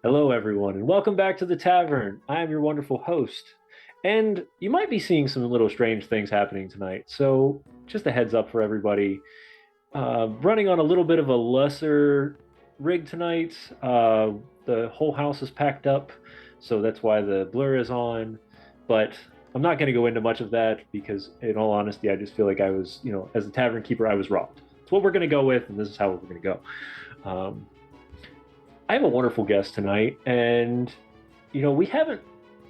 Hello, everyone, and welcome back to the tavern. I am your wonderful host, and you might be seeing some little strange things happening tonight. So, just a heads up for everybody. Running on a little bit of a lesser rig tonight. The whole house is packed up, so that's why the blur is on. But I'm not going to go into much of that because, in all honesty, I just feel like I was, as a tavern keeper, I was robbed. It's what we're going to go with, and this is how we're going to go. I have a wonderful guest tonight, and we haven't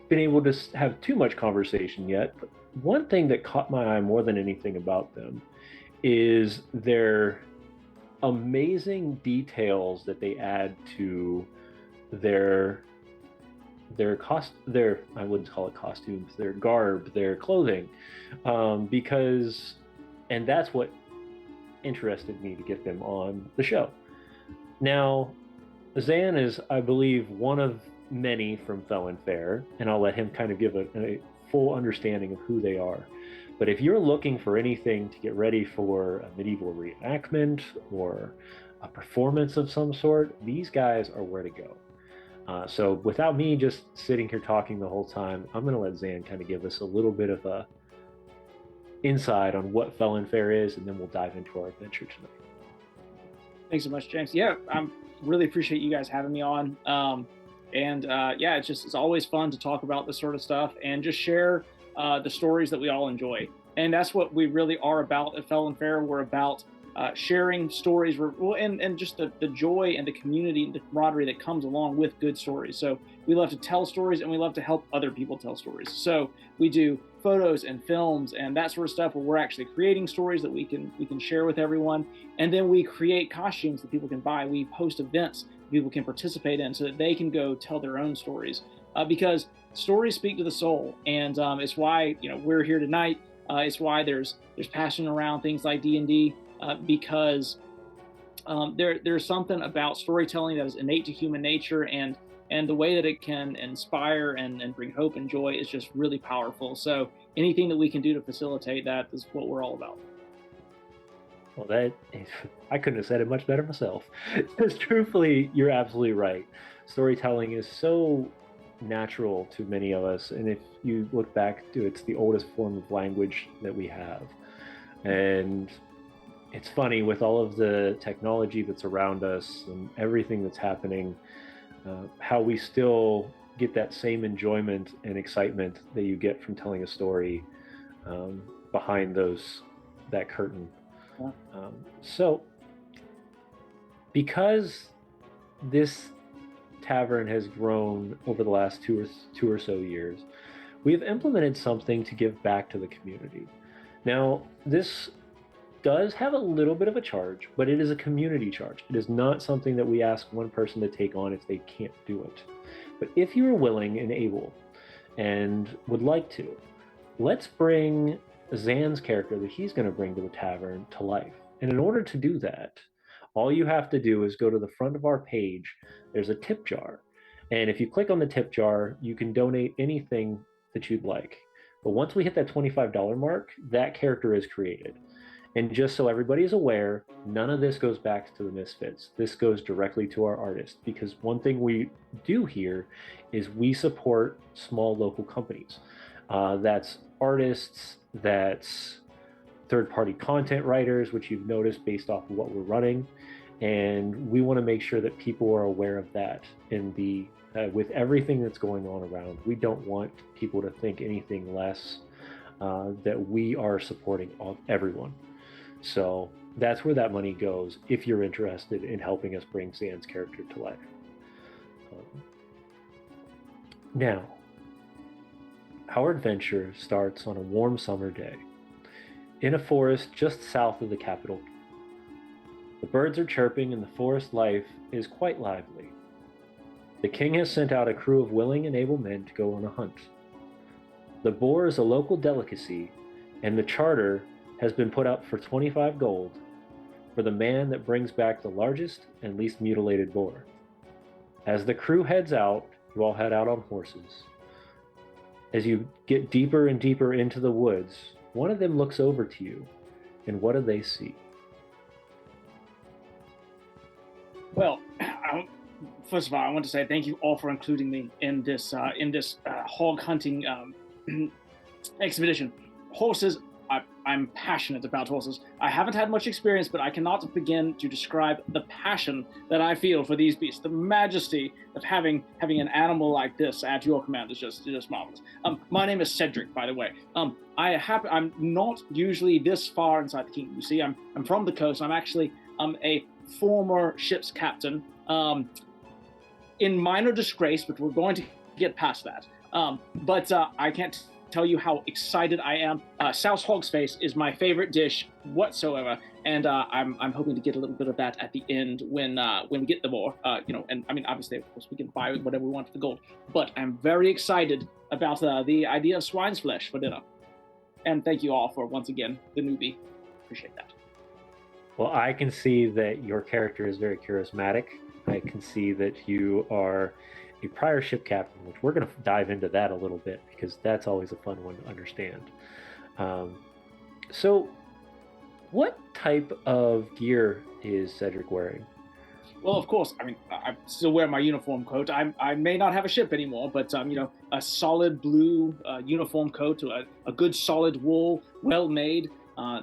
been able to have too much conversation yet. But one thing that caught my eye more than anything about them is their amazing details that they add to their I wouldn't call it costumes, their garb, their clothing, because, and that's what interested me to get them on the show. Now, Zan is, I believe, one of many from Felon Fair, and I'll let him kind of give a full understanding of who they are. But if you're looking for anything to get ready for a medieval reenactment or a performance of some sort, these guys are where to go. So without me just sitting here talking the whole time, I'm going to let Zan kind of give us a little bit of a insight on what Felon Fair is, and then we'll dive into our adventure tonight. Thanks so much, James. Yeah, I'm really appreciate you guys having me on. It's always fun to talk about this sort of stuff and just share the stories that we all enjoy. And that's what we really are about at Felon Fair. We're about sharing stories and just the joy and the community and the camaraderie that comes along with good stories. So we love to tell stories, and we love to help other people tell stories. So we do photos and films and that sort of stuff where we're actually creating stories that we can share with everyone. And then we create costumes that people can buy. We host events people can participate in so that they can go tell their own stories, because stories speak to the soul. And it's why we're here tonight. It's why there's passion around things like D&D, because there's something about storytelling that is innate to human nature, and the way that it can inspire and bring hope and joy is just really powerful. So anything that we can do to facilitate that is what we're all about. Well, I couldn't have said it much better myself. Because truthfully, you're absolutely right. Storytelling is so natural to many of us, and if you look back to it's the oldest form of language that we have. And it's funny, with all of the technology that's around us and everything that's happening, how we still get that same enjoyment and excitement that you get from telling a story behind that curtain. So because this tavern has grown over the last two or so years, we have implemented something to give back to the community. Now, this does have a little bit of a charge, but it is a community charge. It is not something that we ask one person to take on if they can't do it. But if you are willing and able and would like to, let's bring Zan's character that he's going to bring to the tavern to life. And in order to do that, all you have to do is go to the front of our page. There's a tip jar. And if you click on the tip jar, you can donate anything that you'd like. But once we hit that $25 mark, that character is created. And just so everybody is aware, none of this goes back to the Misfits. This goes directly to our artists, because one thing we do here is we support small local companies. That's artists, that's third-party content writers, which you've noticed based off of what we're running. And we want to make sure that people are aware of that with everything that's going on around. We don't want people to think anything less, that we are supporting everyone. So that's where that money goes if you're interested in helping us bring Zan's character to life. Now, our adventure starts on a warm summer day in a forest just south of the capital. The birds are chirping and the forest life is quite lively. The king has sent out a crew of willing and able men to go on a hunt. The boar is a local delicacy, and the charter has been put up for 25 gold for the man that brings back the largest and least mutilated boar. As the crew heads out, you all head out on horses. As you get deeper and deeper into the woods, one of them looks over to you, and what do they see? Well, first of all, I want to say thank you all for including me in this hog hunting expedition. Horses, I'm passionate about horses. I haven't had much experience, but I cannot begin to describe the passion that I feel for these beasts. The majesty of having an animal like this at your command is just marvelous. My name is Cedric, by the way. I'm not usually this far inside the kingdom. You see, I'm from the coast. I'm actually a former ship's captain. In minor disgrace, but we're going to get past that. But I can't tell you how excited I am. Souse hog's face is my favorite dish whatsoever, and I'm hoping to get a little bit of that at the end when we get the boar. And I mean, obviously, of course, we can buy whatever we want for the gold. But I'm very excited about the idea of swine's flesh for dinner. And thank you all for, once again, the newbie. Appreciate that. Well, I can see that your character is very charismatic. I can see that you are a prior ship captain, which we're going to dive into that a little bit because that's always a fun one to understand. So, what type of gear is Cedric wearing? Well, of course, I mean, I still wear my uniform coat. I may not have a ship anymore, but a solid blue uniform coat, a good solid wool, well made.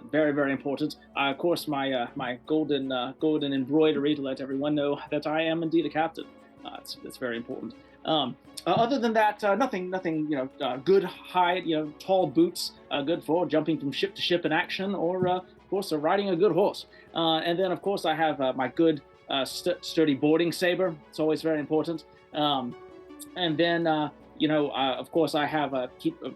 Very, very important. Of course, my golden embroidery to let everyone know that I am indeed a captain. It's very important. Other than that, nothing. Good hide, tall boots, good for jumping from ship to ship in action, or of course, riding a good horse. And then, of course, I have my good sturdy boarding saber. It's always very important. And then, of course, I have keep a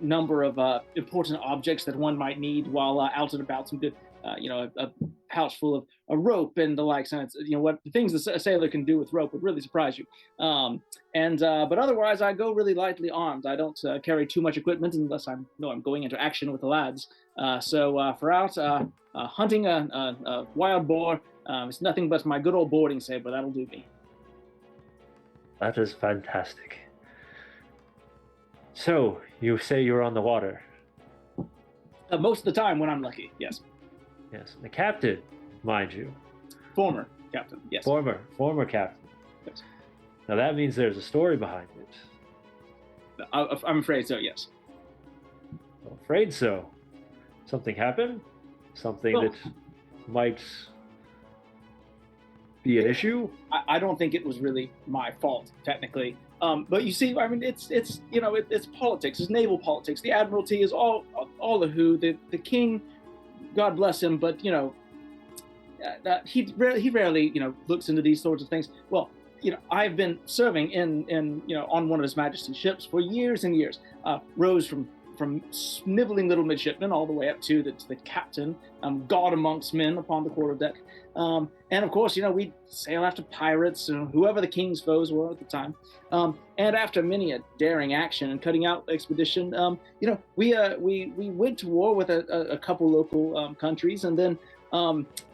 number of important objects that one might need while out and about. Some good, a pouch full of a rope and the likes. And it's, what the things a sailor can do with rope would really surprise you. But otherwise, I go really lightly armed. I don't carry too much equipment unless I'm going into action with the lads. So for out hunting a wild boar, it's nothing but my good old boarding saber. That'll do me. That is fantastic. So, you say you're on the water? Most of the time when I'm lucky, yes. Yes. The captain, mind you. Former captain, yes. Former captain. Yes. Now that means there's a story behind it. I'm afraid so, yes. I'm afraid so. Something happened? Something that might be an issue? I don't think it was really my fault, technically. But you see, I mean, it's politics. It's naval politics. The Admiralty is all the who. The king, God bless him, but he rarely looks into these sorts of things. Well, I've been serving in on one of His Majesty's ships for years and years. Rose from sniveling little midshipman all the way up to the captain, god amongst men upon the quarterdeck. And of course, we'd sail after pirates, whoever the king's foes were at the time. And after many a daring action and cutting out expedition, we went to war with a couple local countries. And then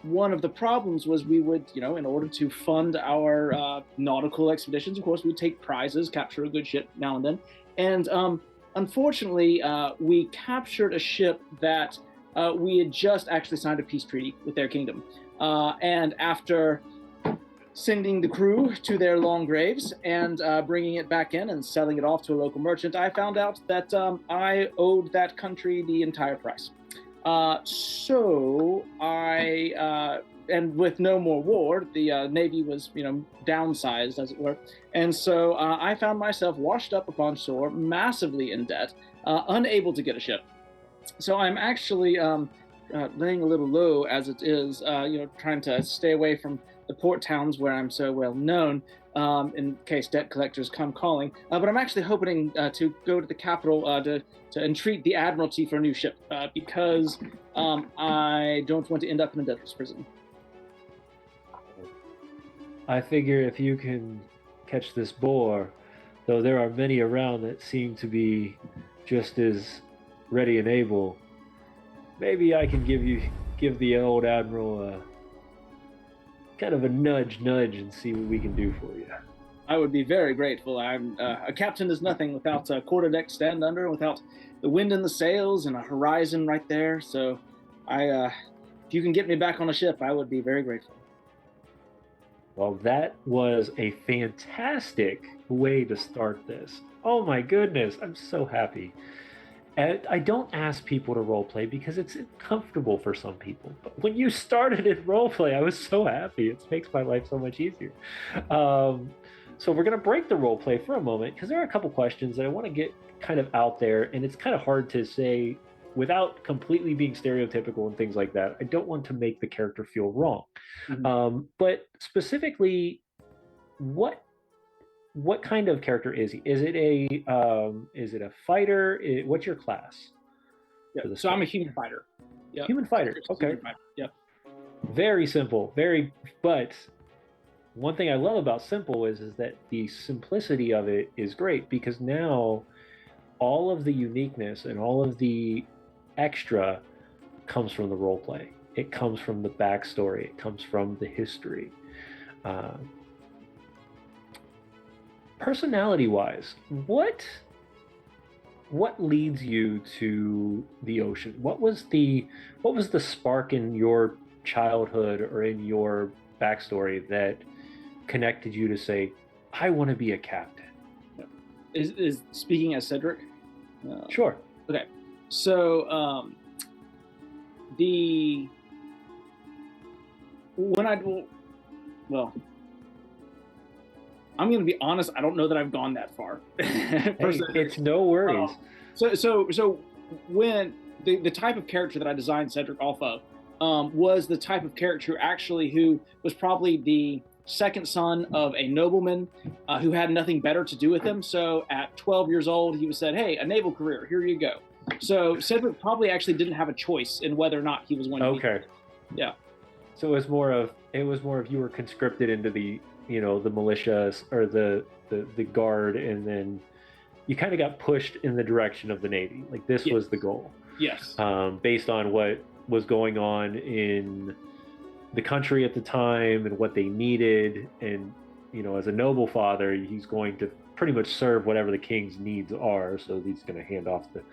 one of the problems was we would, in order to fund our nautical expeditions, of course, we'd take prizes, capture a good ship now and then. And unfortunately, we captured a ship that we had just actually signed a peace treaty with their kingdom. And after sending the crew to their long graves and bringing it back in and selling it off to a local merchant, I found out that I owed that country the entire price. So I, and with no more war, the Navy was, downsized, as it were. And so I found myself washed up upon shore, massively in debt, unable to get a ship. So I'm actually laying a little low as it is, trying to stay away from the port towns where I'm so well known, in case debt collectors come calling. But I'm actually hoping to go to the capital to entreat the Admiralty for a new ship, because I don't want to end up in a debtor's prison. I figure if you can catch this boar, though there are many around that seem to be just as ready and able. Maybe I can give the old admiral a kind of a nudge, and see what we can do for you. I would be very grateful. I'm a captain is nothing without a quarterdeck stand under, without the wind in the sails and a horizon right there. So, if you can get me back on a ship, I would be very grateful. Well, that was a fantastic way to start this. Oh my goodness, I'm so happy. And I don't ask people to roleplay because it's uncomfortable for some people. But when you started in roleplay, I was so happy. It makes my life so much easier. So we're going to break the roleplay for a moment because there are a couple questions that I want to get kind of out there. And it's kind of hard to say without completely being stereotypical and things like that. I don't want to make the character feel wrong. But specifically, what kind of character is he? Is it a fighter? What's your class? Yeah. So I'm a human fighter. Yep. Human fighter. Okay. Human fighter. Yep. Very simple. But one thing I love about simple is that the simplicity of it is great because now all of the uniqueness and all of the extra comes from the role play. It comes from the backstory. It comes from the history. Personality-wise, what leads you to the ocean? What was the spark in your childhood or in your backstory that connected you to say, I want to be a captain? Is speaking as Cedric? Sure. Okay. So I'm going to be honest. I don't know that I've gone that far. Hey, it's no worries. So when the type of character that I designed Cedric off of was the type of character who was probably the second son of a nobleman who had nothing better to do with him. So at 12 years old, he was said, "Hey, a naval career. Here you go." So Cedric probably actually didn't have a choice in whether or not he was going to. Okay. Yeah. So it was more of you were conscripted into the the militia or the guard, and then you kind of got pushed in the direction of the Navy. Like this was the goal. Yes. Based on what was going on in the country at the time and what they needed, and as a noble father, he's going to pretty much serve whatever the king's needs are. So he's going to hand off the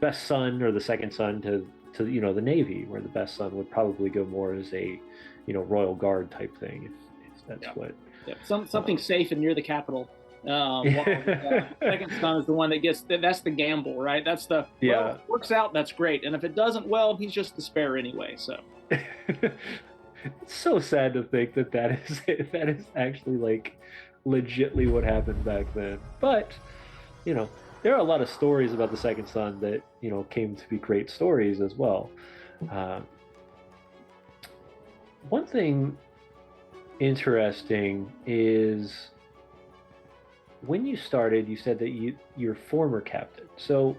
best son or the second son to the Navy, where the best son would probably go more as a royal guard type thing, if that's what. Yeah. Something safe and near the capital. While second son is the one that gets that's the gamble, right? That's the if it works out, that's great, and if it doesn't, well, he's just the spare anyway. So it's so sad to think that is actually like legitly what happened back then. But there are a lot of stories about the second son that came to be great stories as well. One thing interesting is when you started, you said that you're former captain. So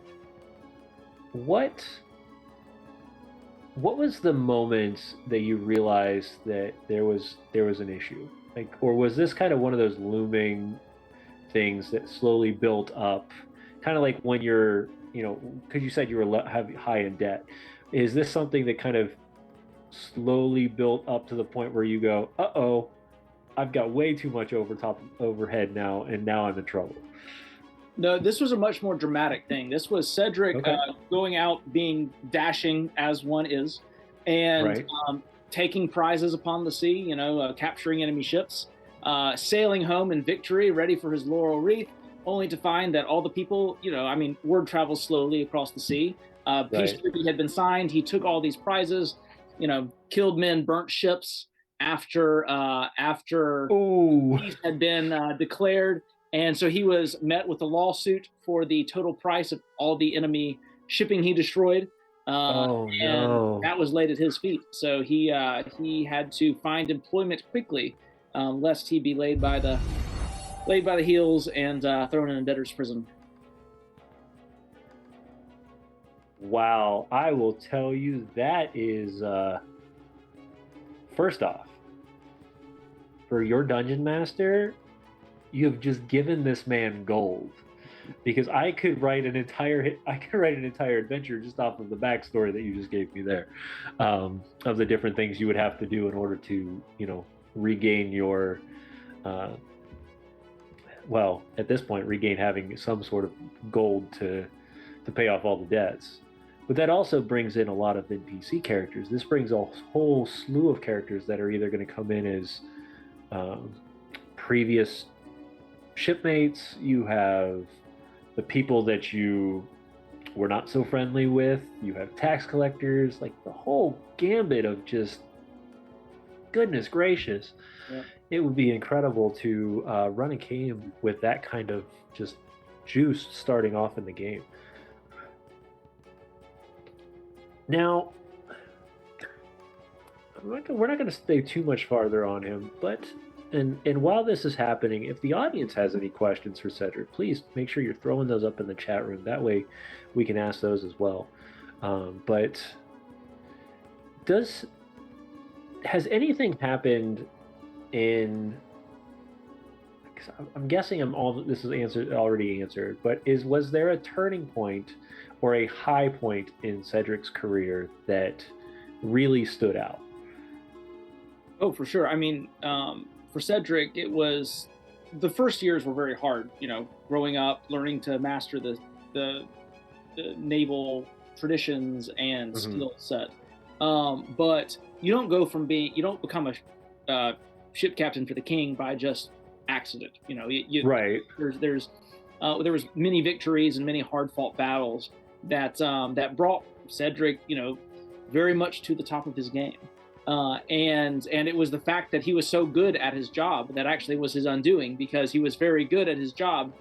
what was the moment that you realized that there was an issue? Like, or was this kind of one of those looming things that slowly built up? Kind of like when you're, because you said you were high in debt. Is this something that kind of slowly built up to the point where you go, uh-oh, I've got way too much overhead now, and now I'm in trouble? No, this was a much more dramatic thing. This was Cedric going out, being dashing as one is, and taking prizes upon the sea, capturing enemy ships, sailing home in victory, ready for his laurel wreath, only to find that all the people, word travels slowly across the sea. Peace treaty had been signed. He took all these prizes, killed men, burnt ships after peace had been declared. And so he was met with a lawsuit for the total price of all the enemy shipping he destroyed. And that was laid at his feet. So he had to find employment quickly, lest he be laid by the heels and thrown in a debtor's prison. Wow, I will tell you that is first off, for your dungeon master, you have just given this man gold, because I could write an entire adventure just off of the backstory that you just gave me there, of the different things you would have to do in order to, regain your, well, at this point, regain having some sort of gold to pay off all the debts. But that also brings in a lot of NPC characters. This brings a whole slew of characters that are either going to come in as previous shipmates. You have the people that you were not so friendly with. You have tax collectors, like the whole gambit of just, goodness gracious. Yeah. It would be incredible to run a game with that kind of just juice starting off in the game. Now, we're not going to stay too much farther on him, but and while this is happening, if the audience has any questions for Cedric, please make sure you're throwing those up in the chat room. That way we can ask those as well. But has anything happened in, I'm guessing this is already answered, but was there a turning point or a high point in Cedric's career that really stood out? Oh, for sure. I mean, for Cedric, it was, the first years were very hard, growing up, learning to master the naval traditions and skill set. But you don't become a ship captain for the king by just accident. Right. There was many victories and many hard fought battles that brought Cedric, very much to the top of his game. And it was the fact that he was so good at his job that actually was his undoing, because he was very good at his job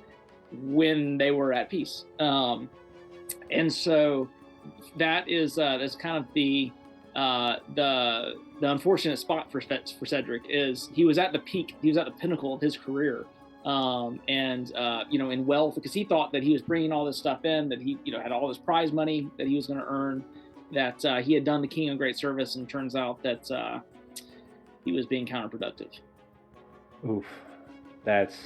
when they were at peace. And so that's kind of the unfortunate spot for Cedric, is he was at the peak, he was at the pinnacle of his career. In wealth, because he thought that he was bringing all this stuff in, that he, had all this prize money that he was going to earn, that he had done the king a great service, and turns out that he was being counterproductive. Oof, that's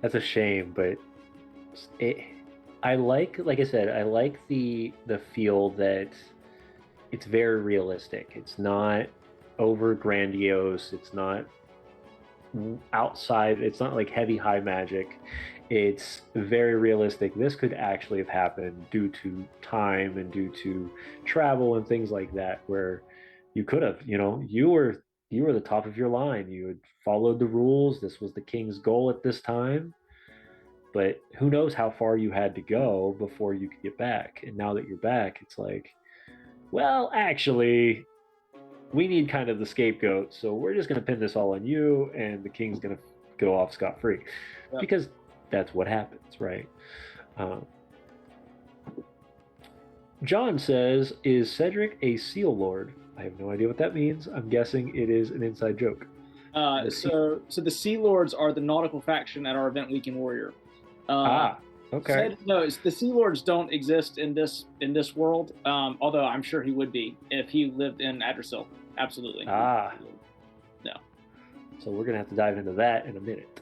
a shame, but like I said, I like the feel that it's very realistic. It's not over grandiose. It's not outside. It's not like heavy high magic. It's very realistic. This could actually have happened due to time and due to travel and things like that, where you could have, you were the top of your line. You had followed the rules. This was the king's goal at this time. But who knows how far you had to go before you could get back. And now that you're back, it's like, well, actually, we need kind of the scapegoat, so we're just going to pin this all on you, and the king's going to go off scot-free. Yep. Because that's what happens, right? John says, is Cedric a Seal Lord? I have no idea what that means. I'm guessing it is an inside joke. So the Sea Lords are the nautical faction at our event Weekend Warrior. Okay. The Sea Lords don't exist in this world. Although I'm sure he would be if he lived in Addersil. Absolutely. No. So we're gonna have to dive into that in a minute.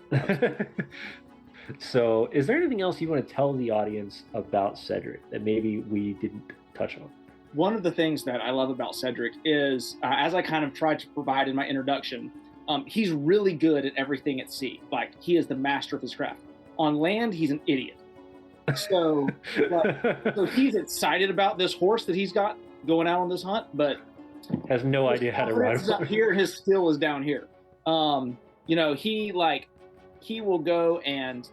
So, is there anything else you want to tell the audience about Cedric that maybe we didn't touch on? One of the things that I love about Cedric is, as I kind of tried to provide in my introduction, he's really good at everything at sea. Like, he is the master of his craft. On land, he's an idiot. So he's excited about this horse that he's got going out on this hunt, but has no idea how to ride. Up here, his skill is down here. He will go and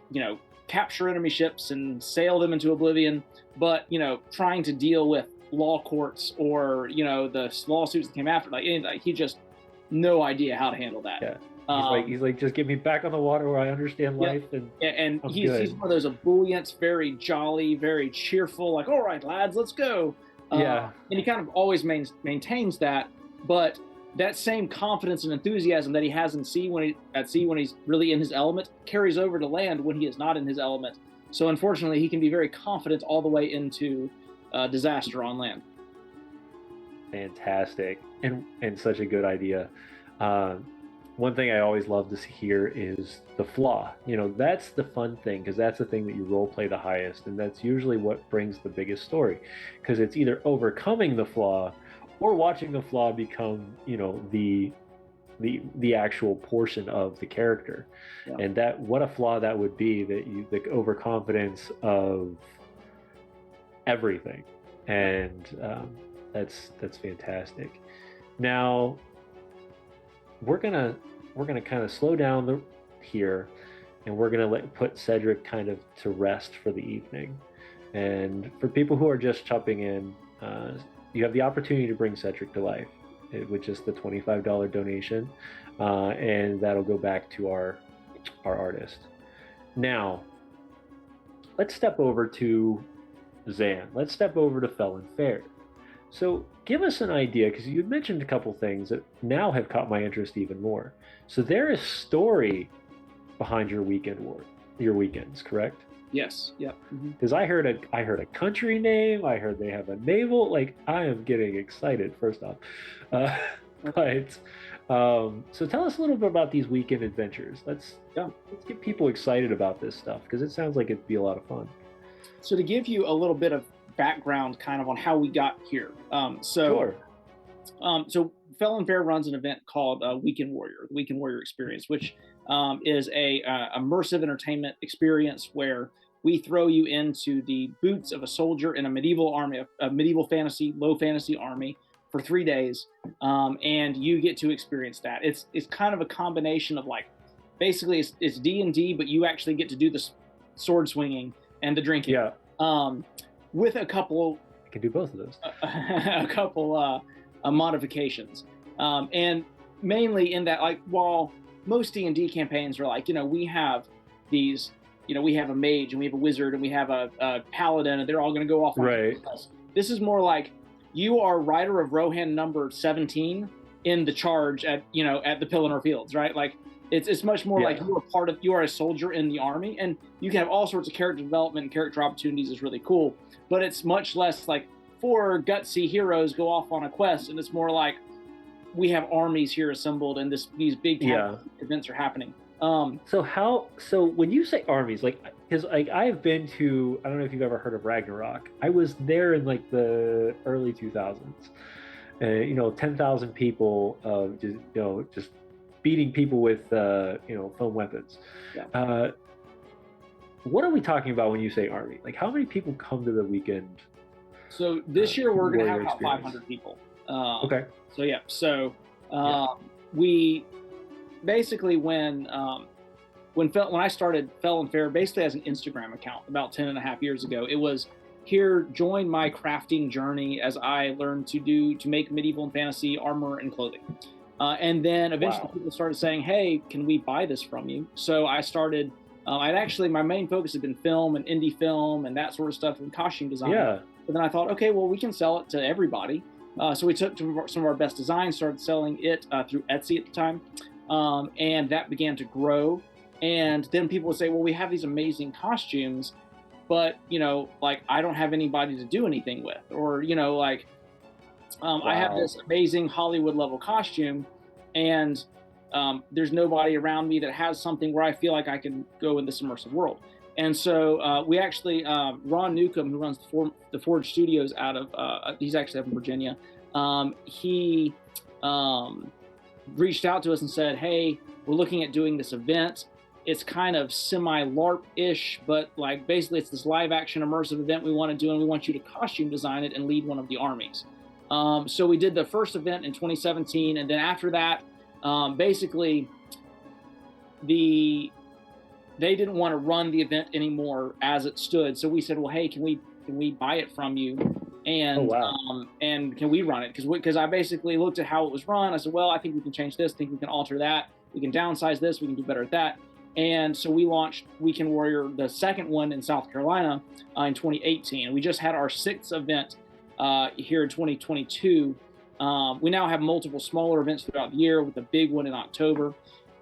capture enemy ships and sail them into oblivion, but trying to deal with law courts or the lawsuits that came after, he just no idea how to handle that. Yeah. He's like, just get me back on the water where I understand life. And he's one of those ebullience, very jolly, very cheerful, like, all right, lads, let's go. And he kind of always maintains that, but that same confidence and enthusiasm that he has at sea when he's really in his element carries over to land when he is not in his element. So unfortunately, he can be very confident all the way into disaster on land. Fantastic, and such a good idea. one thing I always love to hear is the flaw. That's the fun thing, because that's the thing that you role play the highest, and that's usually what brings the biggest story, because it's either overcoming the flaw or watching the flaw become, the actual portion of the character. Yeah. And that, what a flaw that would be, that the overconfidence of everything. And that's fantastic. Now we're gonna kind of slow down here, and we're gonna put Cedric kind of to rest for the evening. And for people who are just jumping in, you have the opportunity to bring Cedric to life with just the $25 donation, and that'll go back to our artist. Now, let's step over to Zan. Let's step over to Felon Fair. So give us an idea, because you mentioned a couple things that now have caught my interest even more. So there is story behind your weekends, correct? Yes. Yep. Because I heard a country name. I heard they have a naval. Like, I am getting excited. First off, but so tell us a little bit about these weekend adventures. Let's get people excited about this stuff, because it sounds like it'd be a lot of fun. So to give you a little bit of background kind of on how we got here. So Felon Fair runs an event called Weekend Warrior, the Weekend Warrior Experience, which is a immersive entertainment experience where we throw you into the boots of a soldier in a medieval army, a medieval fantasy, low fantasy army for 3 days, and you get to experience that. It's kind of a combination of, like, basically it's D&D, but you actually get to do the sword swinging and the drinking. Yeah. With a couple, I can do both of those. A couple modifications, and mainly in that, like, while most D&D campaigns are like, we have these, we have a mage and we have a wizard and we have a paladin, and they're all going to go off on right. This is more like you are Rider of Rohan number 17 in the charge at the Pillar Fields, right? Like, it's much more like you are a soldier in the army, and you can have all sorts of character development and character opportunities. Is really cool, but it's much less like 4 gutsy heroes go off on a quest, and it's more like we have armies here assembled, and these big events are happening. So when you say armies, like, because I've been to, I don't know if you've ever heard of Ragnarok. I was there in like the early 2000s. 10,000 people just beating people with foam weapons. Yeah. What are we talking about when you say army? Like, how many people come to the weekend? So this year we're going to have about 500 people. Okay. So yeah. So we basically when I started Felon Fair basically as an Instagram account about 10 and a half years ago, it was, here, join my crafting journey as I learned to make medieval and fantasy armor and clothing. And then eventually people started saying, hey, can we buy this from you? So I started, my main focus had been film and indie film and that sort of stuff and costume design. Yeah. But then I thought, okay, well, we can sell it to everybody. So we took some of our best designs, started selling it through Etsy at the time. And that began to grow. And then people would say, well, we have these amazing costumes, but, like, I don't have anybody to do anything with. Or, I have this amazing Hollywood level costume, and there's nobody around me that has something where I feel like I can go in this immersive world. And so we actually, Ron Newcomb, who runs the Forge Studios out of, he's actually up in Virginia, he reached out to us and said, hey, we're looking at doing this event. It's kind of semi-LARP-ish, but like basically it's this live action immersive event we want to do, and we want you to costume design it and lead one of the armies. So we did the first event in 2017, and then after that, basically they didn't want to run the event anymore as it stood. So we said, well, hey, can we buy it from you? And and can we run it? Because I basically looked at how it was run. I said, well, I think we can change this. I think we can alter that. We can downsize this. We can do better at that. And so we launched Weekend Warrior, the second one in South Carolina, in 2018. We just had our 6th event here in 2022. We now have multiple smaller events throughout the year, with a big one in October.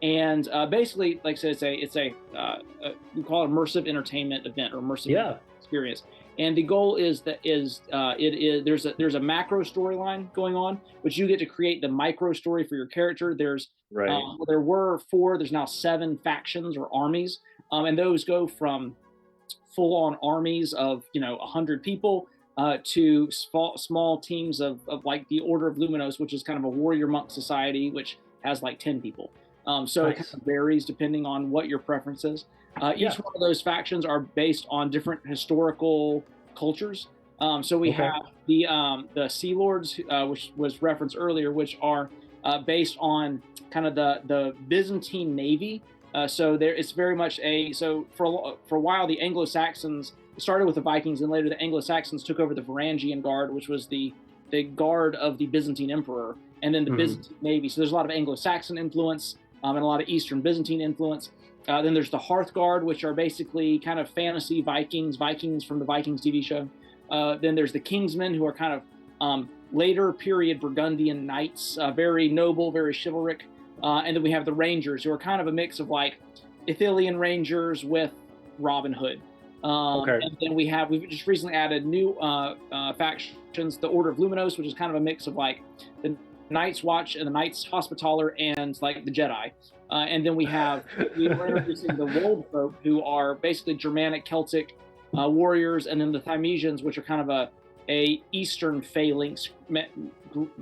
And basically, like I said, we call it immersive entertainment event or immersive experience. And the goal is there's a macro storyline going on, which you get to create the micro story for your character. Right. There were 4, there's now 7 factions or armies, and those go from full-on armies of 100 people to small teams of like the Order of Luminos, which is kind of a warrior monk society, which has like 10 people. So it kind Nice. of varies depending on what your preference is. Each one of those factions are based on different historical cultures. So we Okay. have the Sea Lords, which was referenced earlier, which are based on kind of the Byzantine navy. So there, it's very much for a while the Anglo-Saxons started with the Vikings, and later the Anglo-Saxons took over the Varangian Guard, which was the guard of the Byzantine emperor, and then the Byzantine navy. So there's a lot of Anglo-Saxon influence and a lot of Eastern Byzantine influence. Then there's the Hearth Guard, which are basically kind of fantasy Vikings from the Vikings TV show. Then there's the Kingsmen, who are kind of later period Burgundian knights, very noble, very chivalric. And then we have the Rangers, who are kind of a mix of like Ithilien Rangers with Robin Hood. And then we've just recently added new factions, the Order of Luminos, which is kind of a mix of like the Night's Watch and the Knights Hospitaller and like the Jedi. And then we're introducing the Wold Folk, who are basically Germanic, Celtic warriors, and then the Thymesians, which are kind of a Eastern phalanx,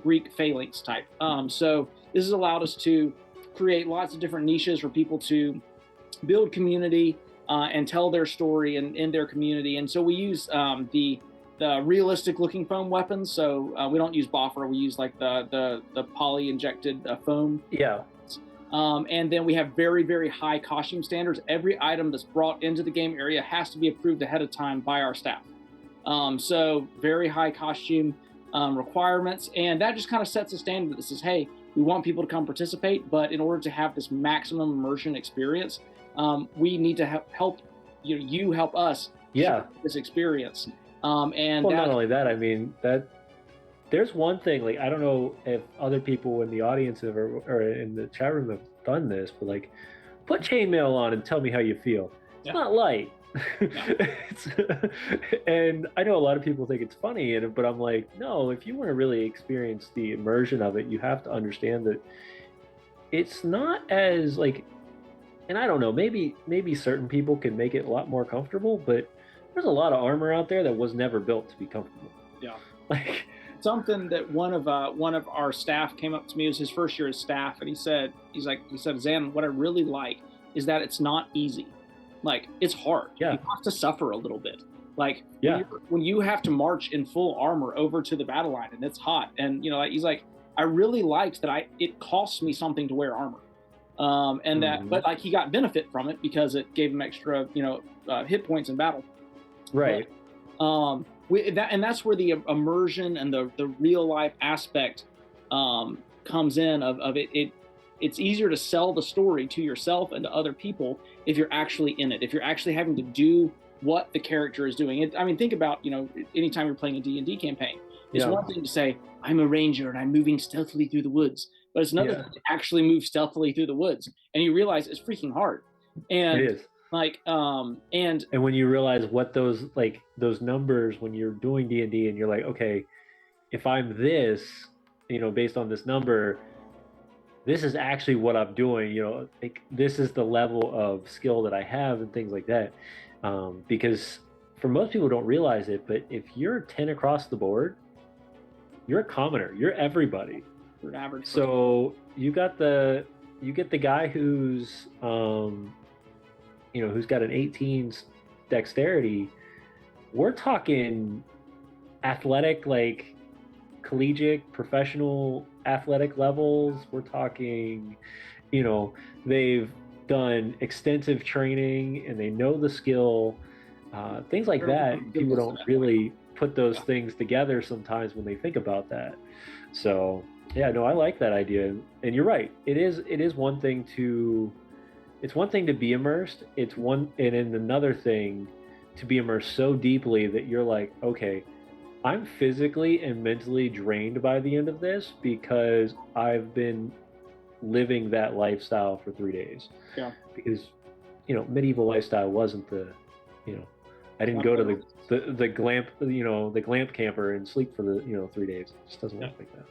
Greek phalanx type. So this has allowed us to create lots of different niches for people to build community and tell their story in their community. And so we use the realistic looking foam weapons. So we don't use boffer. We use like the poly injected foam. Yeah. And then we have very, very high costume standards. Every item that's brought into the game area has to be approved ahead of time by our staff. So very high costume requirements. And that just kind of sets a standard that says, hey, we want people to come participate, but in order to have this maximum immersion experience, we need to help you help us this experience. And not only that, I mean, that there's one thing, like, I don't know if other people in the audience or in the chat room have done this, but like, put chainmail on and tell me how you feel. It's not light. And I know a lot of people think it's funny, but I'm like, no, if you want to really experience the immersion of it, you have to understand that it's not as like, and I don't know, maybe certain people can make it a lot more comfortable, but there's a lot of armor out there that was never built to be comfortable. Yeah. Like, something that one of our staff came up to me. It was his first year as staff, and he said, Zan, what I really like is that it's not easy. Like, it's hard. Yeah. You have to suffer a little bit. Like, when you have to march in full armor over to the battle line and it's hot, and he's like, I really liked that it costs me something to wear armor. And that, but like, he got benefit from it because it gave him extra, hit points in battle. Right. But, and that's where the immersion and the real life aspect comes in. Of it. It's easier to sell the story to yourself and to other people if you're actually in it. If you're actually having to do what the character is doing. I mean, think about anytime you're playing a D&D campaign. It's one thing to say, I'm a ranger and I'm moving stealthily through the woods, but it's another thing to actually move stealthily through the woods, and you realize it's freaking hard. And it is. Like, and when you realize what those numbers, when you're doing D&D and you're like, okay, if I'm this, based on this number, this is actually what I'm doing, like, this is the level of skill that I have and things like that. Because for most people don't realize it, but if you're 10 across the board, you're a commoner, you're everybody. You're an average person. So you get the guy who's who's got an 18 dexterity. We're talking athletic, like collegiate, professional athletic levels. We're talking, they've done extensive training and they know the skill, things like that. People don't really put those things together sometimes when they think about that. So yeah, no, I like that idea. And you're right. It is one thing to be immersed. And then another thing to be immersed so deeply that you're like, okay, I'm physically and mentally drained by the end of this because I've been living that lifestyle for 3 days. Yeah. Because, medieval lifestyle wasn't I didn't go to the glamp, the glamp camper and sleep for the 3 days. It just doesn't work like that.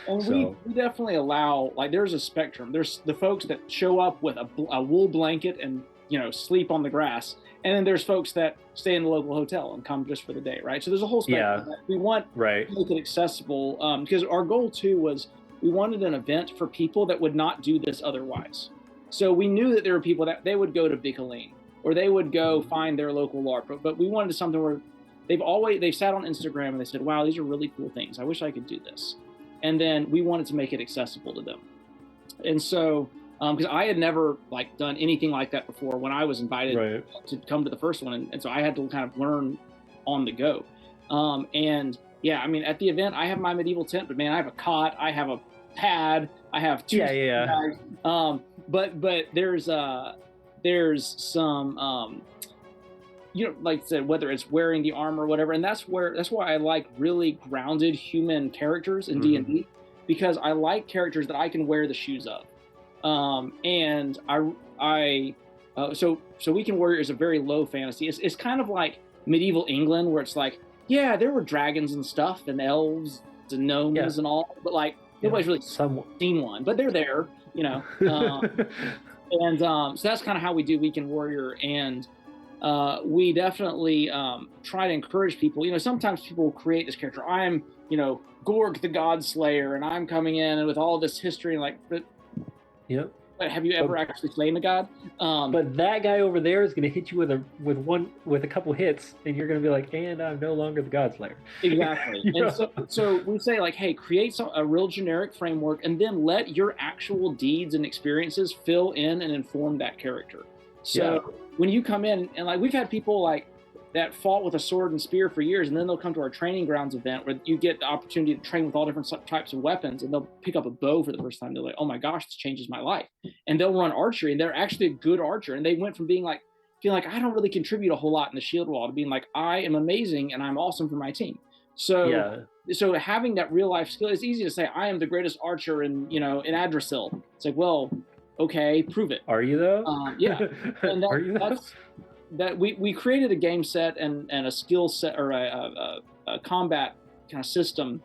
And So we definitely allow, like, there's a spectrum. There's the folks that show up with a wool blanket and sleep on the grass, and then there's folks that stay in the local hotel and come just for the day, right? So there's a whole spectrum. yeah, We want right. to make it accessible, because our goal too was we wanted an event for people that would not do this otherwise. So we knew that there were people that they would go to Bicoline or they would go find their local LARP, but we wanted something where they've sat on Instagram and they said, wow, these are really cool things. I wish I could do this. And then we wanted to make it accessible to them. And so, because I had never done anything like that before when I was invited to come to the first one. And so I had to kind of learn on the go. And yeah, I mean, at the event, I have my medieval tent, but man, I have a cot, I have a pad, I have two bags. But there's some, like I said, whether it's wearing the armor or whatever, and that's why I like really grounded human characters in D&D, because I like characters that I can wear the shoes of. And so Weekend Warrior is a very low fantasy. It's kind of like medieval England, where it's like, yeah, there were dragons and stuff and elves and gnomes and all, but nobody's really seen one, but they're there, and so that's kind of how we do Weekend Warrior. And we definitely try to encourage people. Sometimes people will create this character. I'm, Gorg the God Slayer, and I'm coming in with all this history, but have you ever actually slain a god? But that guy over there is going to hit you with a couple hits, and you're going to be like, and I'm no longer the God Slayer. Exactly. And so we say, hey, create a real generic framework, and then let your actual deeds and experiences fill in and inform that character. So when you come in, and we've had people that fought with a sword and spear for years, and then they'll come to our training grounds event where you get the opportunity to train with all different types of weapons, and they'll pick up a bow for the first time. They're like, oh my gosh, this changes my life. And they'll run archery, and they're actually a good archer. And they went from being feeling I don't really contribute a whole lot in the shield wall, to being I am amazing and I'm awesome for my team. So having that real life skill, it's easy to say I am the greatest archer in Adrasil. It's well, okay, prove it. Are you though? And are you though? That we created a game set and a skill set, or a combat kind of system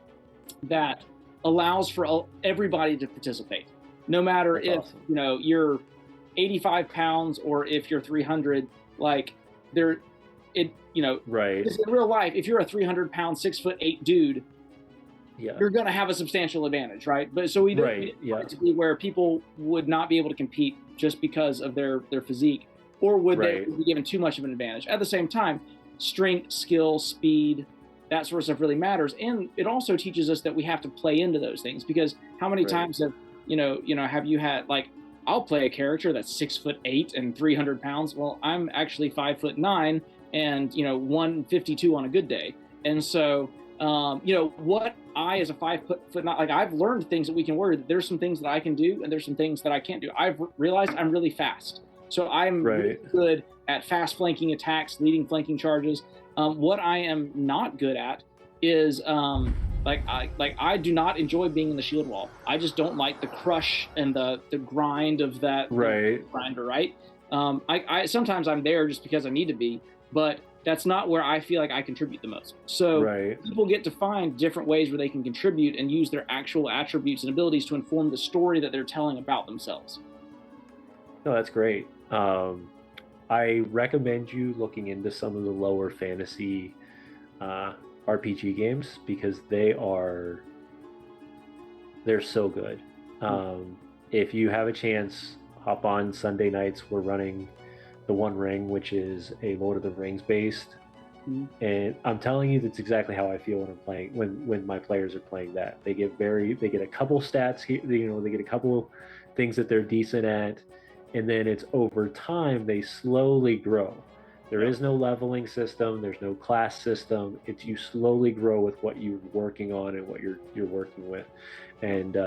that allows for everybody to participate, no matter if you're 85 pounds or if you're 300. Right. In real life, if you're a 300-pound 6'8" dude, you're going to have a substantial advantage, right? But so we don't want it to be where people would not be able to compete just because of their physique. Or would they be given too much of an advantage? At the same time, strength, skill, speed, that sort of stuff really matters. And it also teaches us that we have to play into those things, because how many times have you had I'll play a character that's 6'8" and 300 pounds. Well, I'm actually 5'9" and 152 on a good day. And so what I, as a 5'9", I've learned things that we can worry. There's some things that I can do, and there's some things that I can't do. I've realized I'm really fast. So I'm really good at fast flanking attacks, leading flanking charges. What I am not good at is I do not enjoy being in the shield wall. I just don't like the crush and the grind of that grinder, right? I sometimes I'm there just because I need to be, but that's not where I feel like I contribute the most. So people get to find different ways where they can contribute and use their actual attributes and abilities to inform the story that they're telling about themselves. No, that's great. I recommend you looking into some of the lower fantasy RPG games, because they're so good. If you have a chance, hop on Sunday nights. We're running the One Ring, which is a Lord of the Rings based. And I'm telling you, that's exactly how I feel when I'm playing, when my players are playing that. They get a couple stats here, they get a couple things that they're decent at, and then it's over time they slowly grow. There is no leveling system, there's no class system. It's you slowly grow with what you're working on and what you're working with. And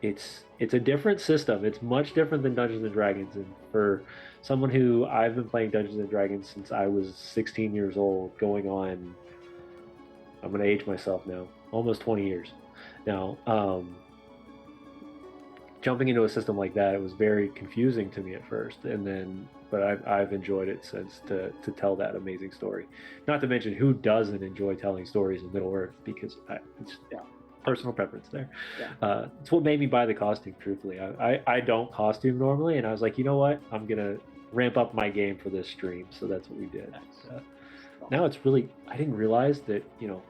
it's a different system. It's much different than Dungeons and Dragons. And for someone who, I've been playing Dungeons and Dragons since I was 16 years old, going on, I'm going to age myself now, almost 20 years now. jumping into a system like that, it was very confusing to me at first, and then but I've enjoyed it since to tell that amazing story. Not to mention, who doesn't enjoy telling stories in Middle Earth? Because it's personal preference there. It's what made me buy the costume. Truthfully, I don't costume normally, and I was like, you know what, I'm gonna ramp up my game for this stream. So that's what we did. Now it's really, I didn't realize that, you know,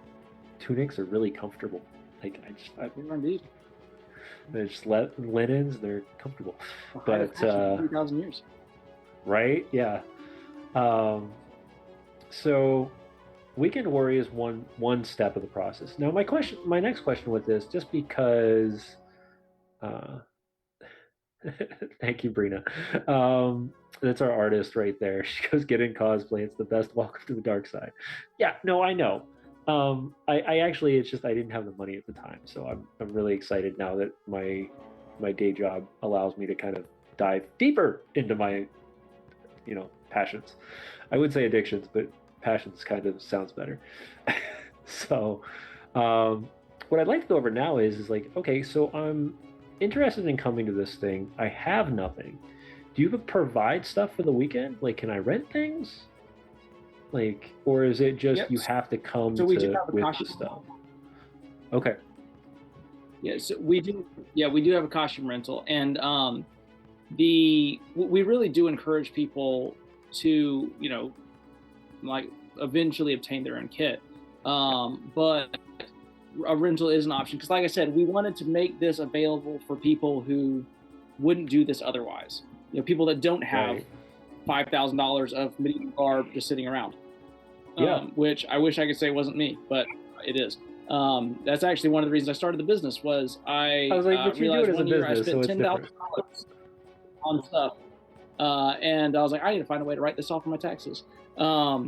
tunics are really comfortable. Like indeed. They're just linens, they're comfortable. But 3,000 years. Right? Yeah. So Weekend Warrior is one step of the process. Now my next question with this, just because thank you, Brina. That's our artist right there. She goes, get in cosplay. It's the best welcome to the dark side. Yeah, no, I know. I actually, it's just I didn't have the money at the time, so I'm really excited now that my day job allows me to kind of dive deeper into my, you know, passions. I would say addictions, but passions kind of sounds better. So, what I'd like to go over now is like, okay, so I'm interested in coming to this thing. I have nothing. Do you provide stuff for the weekend? Like, can I rent things? Like, or is it just you have to come so we do have with the stuff? Okay. Yeah, so we do. Yeah, we do have a costume rental, and we really do encourage people to, you know, like eventually obtain their own kit. But a rental is an option because, like I said, we wanted to make this available for people who wouldn't do this otherwise. You know, people that don't have $5,000 of medieval garb just sitting around. Which I wish I could say wasn't me, but it is. That's actually one of the reasons I started the business. Was I was like, but you do it as a business, I spent $10,000 on stuff, and I was like, I need to find a way to write this off for my taxes. But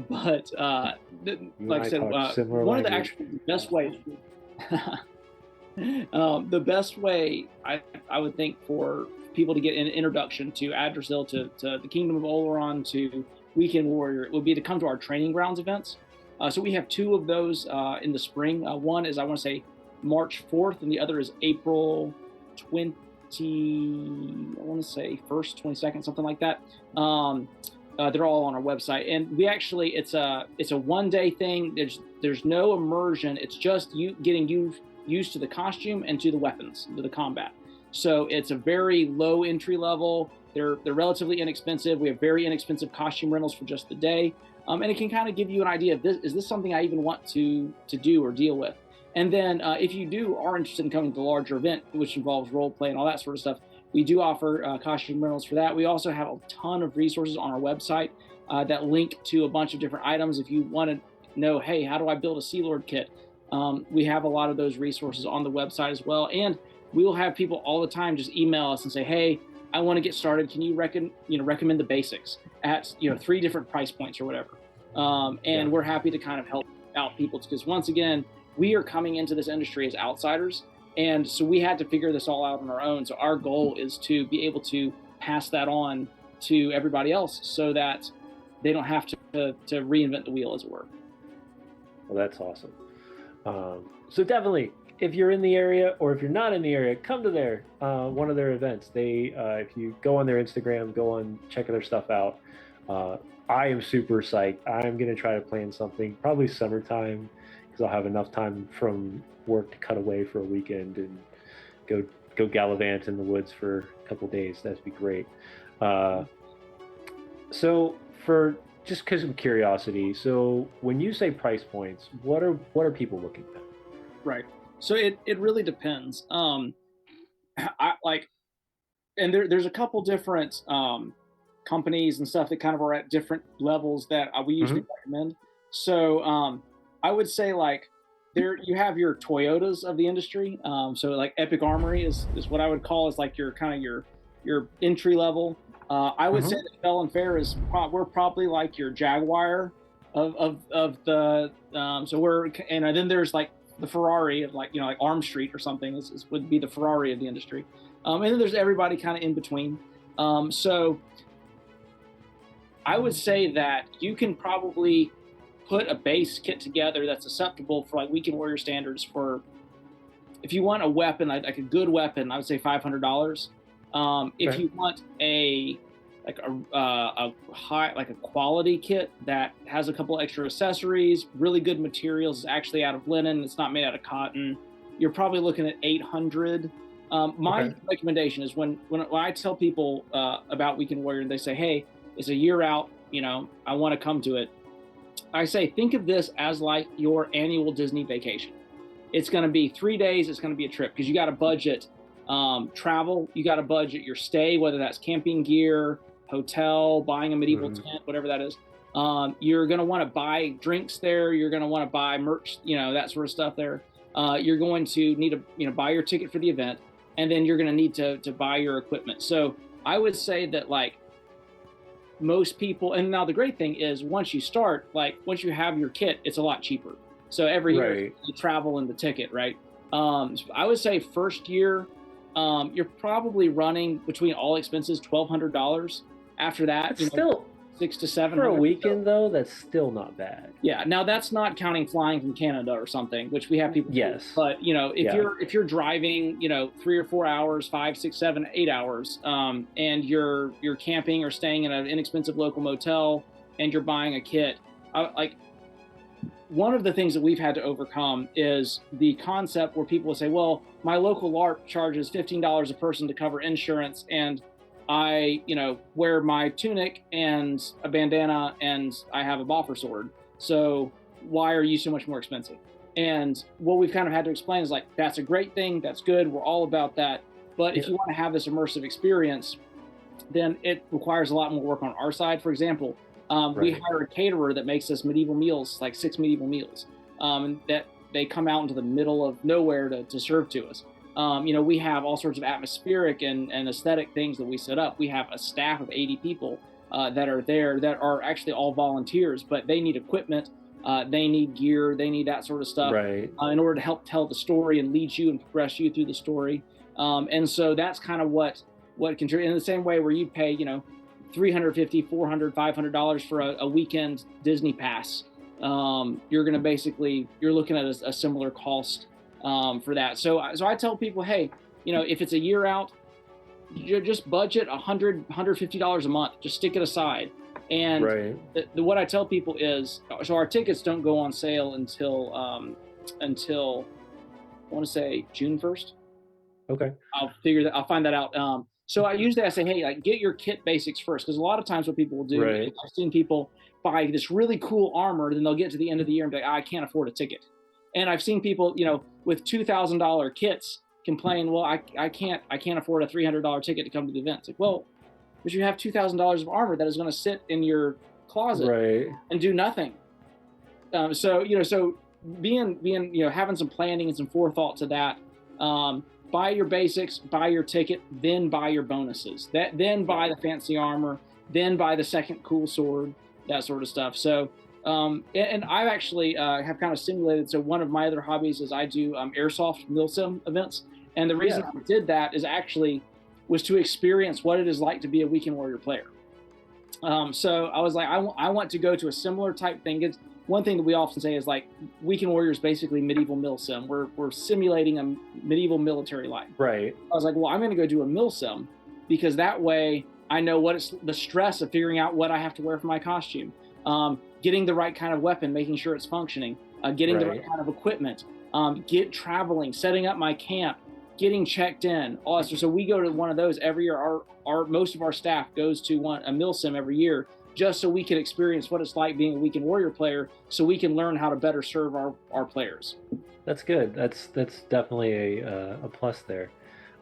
like I said, one of the actual best ways. The best way I would think for people to get an introduction to Adrasil, to the Kingdom of Oleron, to Weekend Warrior, it would be to come to our training grounds events. So we have two of those in the spring. One is, I want to say, March 4th, and the other is April 20, I want to say 1st, 22nd, something like that. They're all on our website, and we actually, it's a one-day thing. There's no immersion. It's just you getting used to the costume and to the weapons, to the combat. So it's a very low entry level. They're relatively inexpensive. We have very inexpensive costume rentals for just the day, and it can kind of give you an idea of is this something I even want to do or deal with. And then if you are interested in coming to the larger event, which involves role play and all that sort of stuff, we do offer costume rentals for that. We also have a ton of resources on our website that link to a bunch of different items. If you want to know, hey, how do I build a Sea Lord kit? We have a lot of those resources on the website as well. And we will have people all the time just email us and say, hey, I want to get started. Can you recommend the basics at 3 different price points or whatever? And we're happy to kind of help out people, because once again, we are coming into this industry as outsiders. And so we had to figure this all out on our own. So our goal is to be able to pass that on to everybody else so that they don't have to reinvent the wheel, as it were. Well, that's awesome. So definitely, if you're in the area or if you're not in the area, come to their one of their events. They if you go on their Instagram, check their stuff out. I am super psyched. I'm going to try to plan something, probably summertime, because I'll have enough time from work to cut away for a weekend and go gallivant in the woods for a couple days. That'd be great. So for just because of curiosity, so when you say price points, what are people looking at? Right. So it really depends. There's a couple different companies and stuff that kind of are at different levels that we usually recommend. So I would say, like, there you have your Toyotas of the industry. So like Epic Armory is what I would call is like your kind of your entry level. I would say that Fell and Fair is we're probably like your Jaguar of the so we're, and then there's like the Ferrari of like Arm Street or something would be the Ferrari of the industry. And then there's everybody kind of in between. So I would say that you can probably put a base kit together that's acceptable for like Weekend Warrior standards for if you want a weapon, like a good weapon, I would say $500. If Okay. you want a high, like a quality kit that has a couple extra accessories, really good materials, is actually out of linen, it's not made out of cotton, you're probably looking at 800. My Okay. recommendation is when I tell people about Weekend Warrior and they say, hey, it's a year out, I want to come to it. I say, think of this as like your annual Disney vacation. It's going to be 3 days. It's going to be a trip because you got to budget travel. You got to budget your stay, whether that's camping gear, hotel, buying a medieval tent, whatever that is. You're going to want to buy drinks there. You're going to want to buy merch, that sort of stuff there. You're going to need to, buy your ticket for the event, and then you're going to need to buy your equipment. So I would say that like most people, and now the great thing is once you start, like once you have your kit, it's a lot cheaper. So every year Right. you travel and the ticket, right? I would say first year, you're probably running between all expenses $1,200. After that, That's still, 6 to 7 for a hundred. weekend though, that's still not bad. Yeah, now that's not counting flying from Canada or something, which we have people. Yes. Do. But if you're driving, 3 or 4 hours, 5, 6, 7, 8 hours, and you're camping or staying in an inexpensive local motel, and you're buying a kit, like one of the things that we've had to overcome is the concept where people will say, well, my local LARP charges $15 a person to cover insurance, and I, wear my tunic and a bandana and I have a boffer sword. So why are you so much more expensive? And what we've kind of had to explain is like, that's a great thing. That's good. We're all about that. But if you want to have this immersive experience, then it requires a lot more work on our side. For example, we hire a caterer that makes us medieval meals, like 6 medieval meals, and that they come out into the middle of nowhere to serve to us. We have all sorts of atmospheric and aesthetic things that we set up. We have a staff of 80 people that are there that are actually all volunteers, but they need equipment, they need gear, they need that sort of stuff in order to help tell the story and lead you and progress you through the story. And so that's kind of what contributes in the same way where you'd pay, $350, $400, $500 for a weekend Disney pass. You're going to basically, you're looking at a similar cost for that. So I tell people, hey, if it's a year out, you just budget $150 a month. Just stick it aside. And what I tell people is, so our tickets don't go on sale until I want to say June 1st. Okay. I'll find that out. So I say, hey, like, get your kit basics first, because a lot of times what people will do, I've seen people buy this really cool armor, then they'll get to the end of the year and be like, I can't afford a ticket. And I've seen people, with $2,000 kits complain, well, I can't afford a $300 ticket to come to the event. It's like, well, but you have $2,000 of armor that is going to sit in your closet and do nothing. So being having some planning and some forethought to that. Buy your basics, buy your ticket, then buy your bonuses. Then buy the fancy armor, then buy the second cool sword, that sort of stuff. So, and I've actually have kind of simulated. So one of my other hobbies is I do airsoft milsim events, and the reason I did that was to experience what it is like to be a Weekend Warrior player. So I was like, I want to go to a similar type thing. It's one thing that we often say is like, Weekend Warrior is basically medieval milsim. We're simulating a medieval military life. Right. I was like, well, I'm going to go do a milsim, because that way I know what it's the stress of figuring out what I have to wear for my costume, getting the right kind of weapon, making sure it's functioning, getting the right kind of equipment, traveling, setting up my camp, getting checked in. So we go to one of those every year. Our most of our staff goes to a milsim every year, just so we can experience what it's like being a Weekend Warrior player, so we can learn how to better serve our players. That's good. That's definitely a plus there.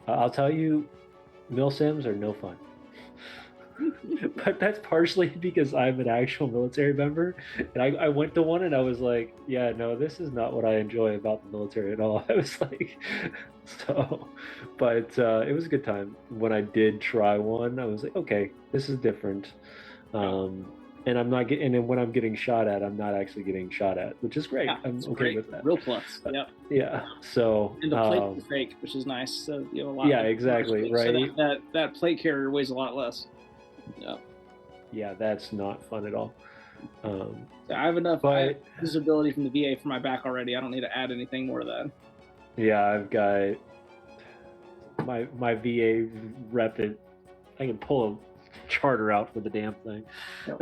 I'll tell you, milsims are no fun. But that's partially because I'm an actual military member, and I went to one and I was like, yeah, no, this is not what I enjoy about the military at all. I was like, but it was a good time. When I did try one, I was like, okay, this is different. And I'm not getting, and when I'm getting shot at, I'm not actually getting shot at, which is great. I'm okay great. With that. Real plus. Yep. Yeah. So and the plate is fake, which is nice. So you have a lot. Yeah, exactly. Right. So that plate carrier weighs a lot less. Yeah. Yeah, that's not fun at all. So I have enough visibility from the VA for my back already. I don't need to add anything more to that. Yeah, I've got my VA rep. I can pull a charter out for the damn thing. Yep.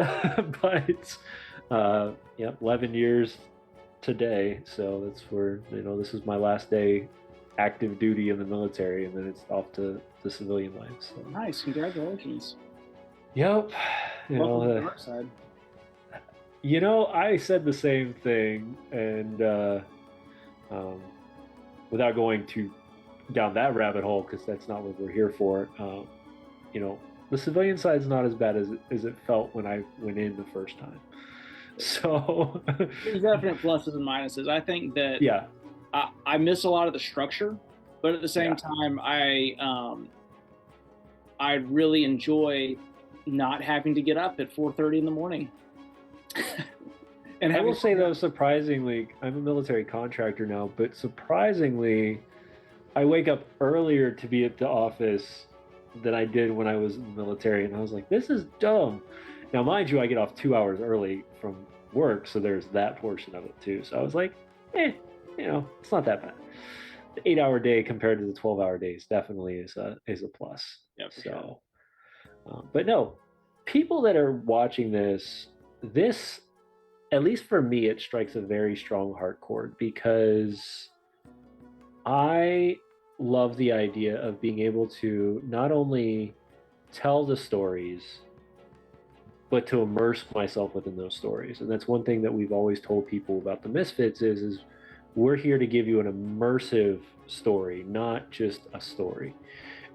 But yeah, 11 years today. So that's where, this is my last day active duty in the military, and then it's off to the civilian life. So Nice, congratulations. yep. Welcome to the dark side. I said the same thing, and um, without going too down that rabbit hole, because that's not what we're here for. The civilian side's not as bad as it felt when I went in the first time. So There's definite pluses and minuses. I think that yeah, I miss a lot of the structure, but at the same time, I really enjoy not having to get up at 4:30 in the morning. And I will say though, surprisingly, I'm a military contractor now, but surprisingly, I wake up earlier to be at the office than I did when I was in the military, and I was like, this is dumb. Now, mind you, I get off 2 hours early from work, so there's that portion of it too. So I was like, it's not that bad. The 8-hour day compared to the 12-hour days definitely is a plus. Yeah, so, sure. But no, people that are watching this, at least for me, it strikes a very strong heart chord, because I love the idea of being able to not only tell the stories, but to immerse myself within those stories. And that's one thing that we've always told people about the Misfits is we're here to give you an immersive story, not just a story.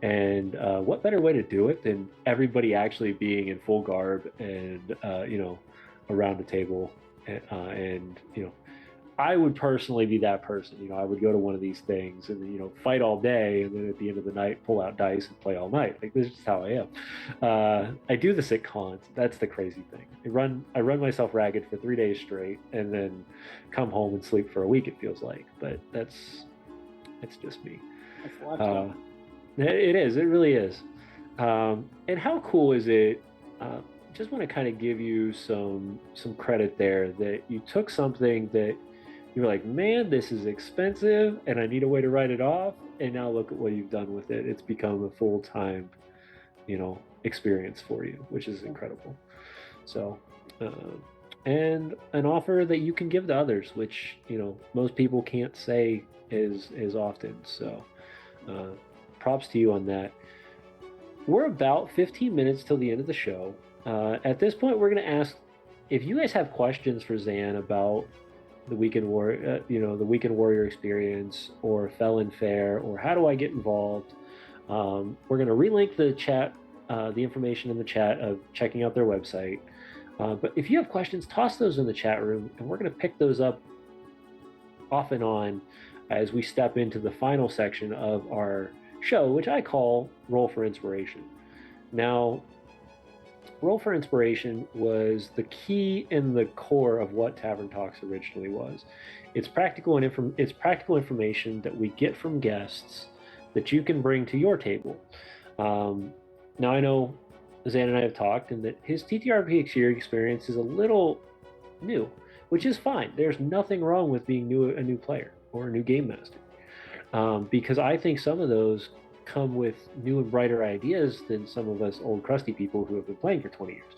And what better way to do it than everybody actually being in full garb and around the table, and I would personally be that person. I would go to one of these things and fight all day, and then at the end of the night pull out dice and play all night. Like, this is just how I am. I do this at cons. That's the crazy thing. I run myself ragged for 3 days straight, and then come home and sleep for a week. It feels like, but it's just me. It is. It really is. And how cool is it? Just want to kind of give you some credit there, that you took something that you were like, man, this is expensive and I need a way to write it off, and now look at what you've done with it. It's become a full-time experience for you, which is incredible. So and an offer that you can give to others, which most people can't say is often. So props to you on that. We're about 15 minutes till the end of the show. At this point, we're going to ask if you guys have questions for Zan about the Weekend the Weekend Warrior experience, or Felon Fair, or how do I get involved. We're going to relink the chat, the information in the chat of checking out their website. But if you have questions, toss those in the chat room, and we're going to pick those up off and on as we step into the final section of our show, which I call Roll for Inspiration. Now, Roll for Inspiration was the key and the core of what Tavern Talks originally was. It's practical information that we get from guests that you can bring to your table. Now, I know Zan and I have talked, and that his TTRPG experience is a little new, which is fine. There's nothing wrong with being a new player or a new game master, because I think some of those come with new and brighter ideas than some of us old crusty people who have been playing for 20 years.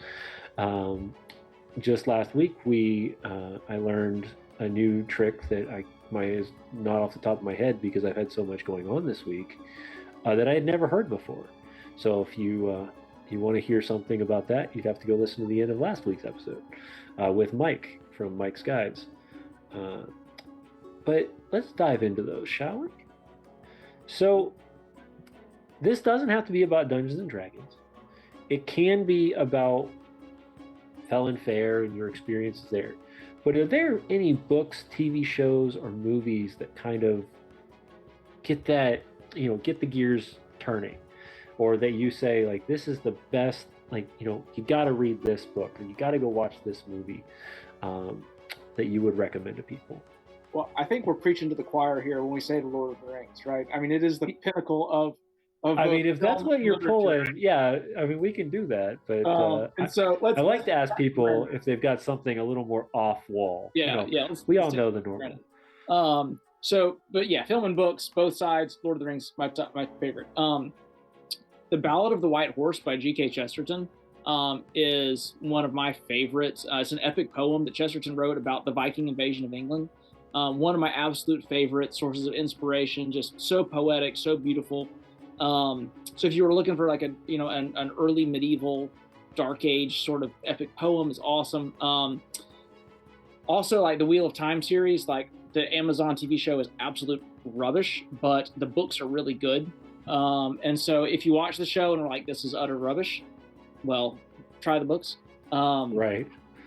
Just last week, I learned a new trick that is not off the top of my head, because I've had so much going on this week, that I had never heard before. So if you want to hear something about that, you'd have to go listen to the end of last week's episode with Mike from Mike's Guides. But let's dive into those, shall we? So this doesn't have to be about Dungeons and Dragons. It can be about Felon Fair and your experiences there. But are there any books, TV shows, or movies that kind of get the gears turning, or that you say, like, this is the best, like, you got to read this book, or you got to go watch this movie, that you would recommend to people? Well, I think we're preaching to the choir here when we say The Lord of the Rings, right? I mean, it is the pinnacle of I mean, if that's what you're pulling, yeah, I mean, we can do that. But I like to ask people if they've got something a little more off wall. Yeah, we all know the normal. But yeah, film and books, both sides. Lord of the Rings, my favorite. The Ballad of the White Horse by G.K. Chesterton is one of my favorites. It's an epic poem that Chesterton wrote about the Viking invasion of England. One of my absolute favorite sources of inspiration, just so poetic, so beautiful. So if you were looking for like an early medieval dark age sort of epic poem, is awesome. Also, like the Wheel of Time series, like the Amazon TV show is absolute rubbish, but the books are really good. And so if you watch the show and are like, this is utter rubbish, well, try the books. Right.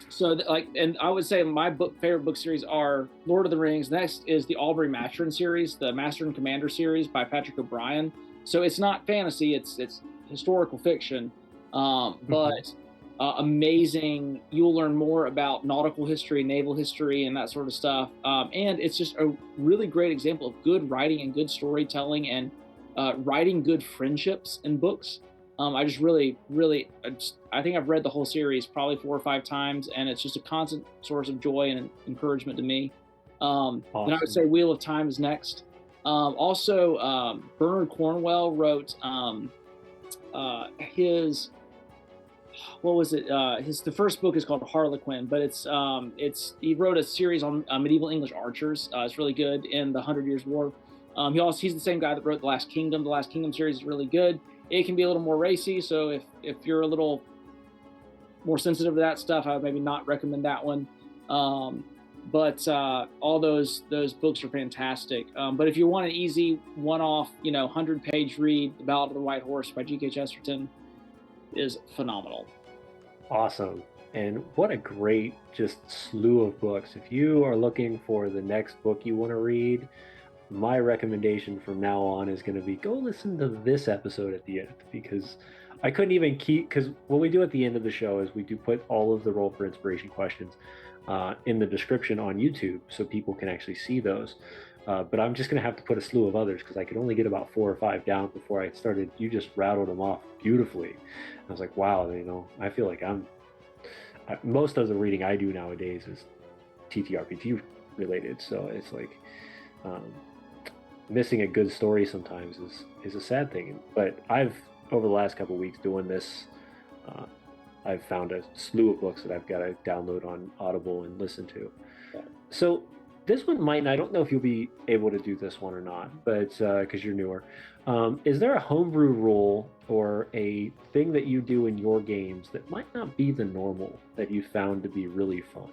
So and I would say my favorite book series are Lord of the Rings. Next is the Aubrey Maturin series, the Master and Commander series by Patrick O'Brien. So it's not fantasy, it's historical fiction, but amazing. You'll learn more about nautical history, naval history, and that sort of stuff. And it's just a really great example of good writing and good storytelling, and writing good friendships in books. I just really, I think I've read the whole series probably 4 or 5 times, and it's just a constant source of joy and encouragement to me. Awesome. Then I would say Wheel of Time is next. Also, Bernard Cornwell wrote his, what was it? The first book is called Harlequin, but he wrote a series on medieval English archers. It's really good in the 100 Years' War. He's the same guy that wrote The Last Kingdom. The Last Kingdom series is really good. It can be a little more racy, so if you're a little more sensitive to that stuff, I would maybe not recommend that one. But all those books are fantastic. But if you want an easy one-off, 100-page read, The Ballad of the White Horse by G.K. Chesterton is phenomenal. Awesome. And what a great just slew of books. If you are looking for the next book you want to read, my recommendation from now on is going to be go listen to this episode at the end, because I couldn't even because what we do at the end of the show is we do put all of the Roll for Inspiration questions in the description on YouTube so people can actually see those. But I'm just going to have to put a slew of others because I could only get about 4 or 5 down before I started. You just rattled them off beautifully. I was like, wow, I feel like most of the reading I do nowadays is TTRPG related. So it's like, missing a good story sometimes is a sad thing. But over the last couple of weeks doing this, I've found a slew of books that I've got to download on Audible and listen to. So this one I don't know if you'll be able to do this one or not, but because you're newer, is there a homebrew rule or a thing that you do in your games that might not be the normal that you found to be really fun?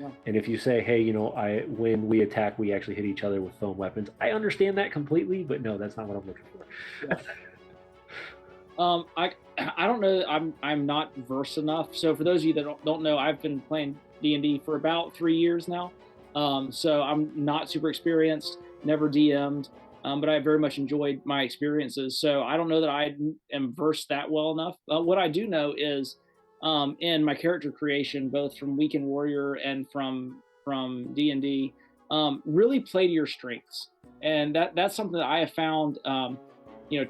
Yeah. And if you say, hey, when we attack, we actually hit each other with foam weapons, I understand that completely, but no, that's not what I'm looking for. Yeah. I don't know. I'm not versed enough. So for those of you that don't know, I've been playing D&D for about 3 years now. So I'm not super experienced, never DM'd, but I very much enjoyed my experiences. So I don't know that I am versed that well enough. What I do know is, in my character creation, both from Weekend Warrior and from D&D, really play to your strengths, and that's something that I have found.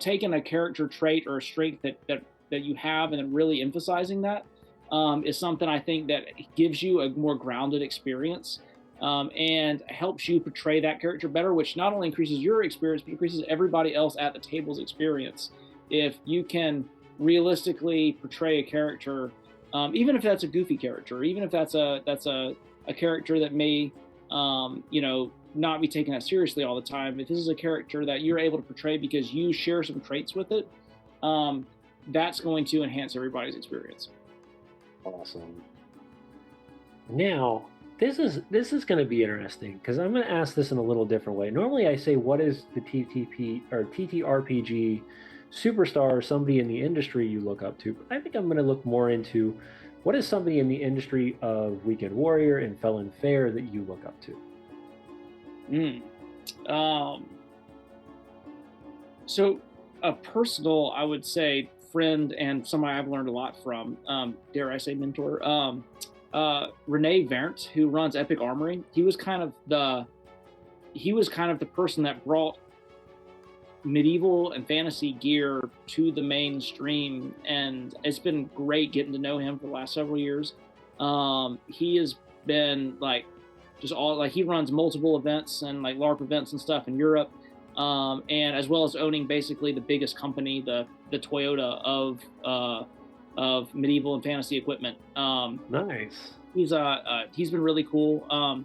Taking a character trait or a strength that you have and then really emphasizing that is something I think that gives you a more grounded experience, and helps you portray that character better, which not only increases your experience but increases everybody else at the table's experience. If you can realistically portray a character, even if that's a goofy character, even if that's a character that may not be taken that seriously all the time, if this is a character that you're able to portray because you share some traits with it, that's going to enhance everybody's experience. Awesome. Now, this is going to be interesting because I'm going to ask this in a little different way. Normally, I say, what is the TTRPG superstar or somebody in the industry you look up to? But I think I'm going to look more into what is somebody in the industry of Weekend Warrior and Felon Fair that you look up to. So a personal, I would say, friend and somebody I've learned a lot from, dare I say mentor, Renee Vernt, who runs Epic Armory. He was kind of the person that brought medieval and fantasy gear to the mainstream, and it's been great getting to know him for the last several years. He has been like just all like he runs multiple events and like LARP events and stuff in Europe, and as well as owning basically the biggest company, the Toyota of medieval and fantasy equipment. Nice. He's been really cool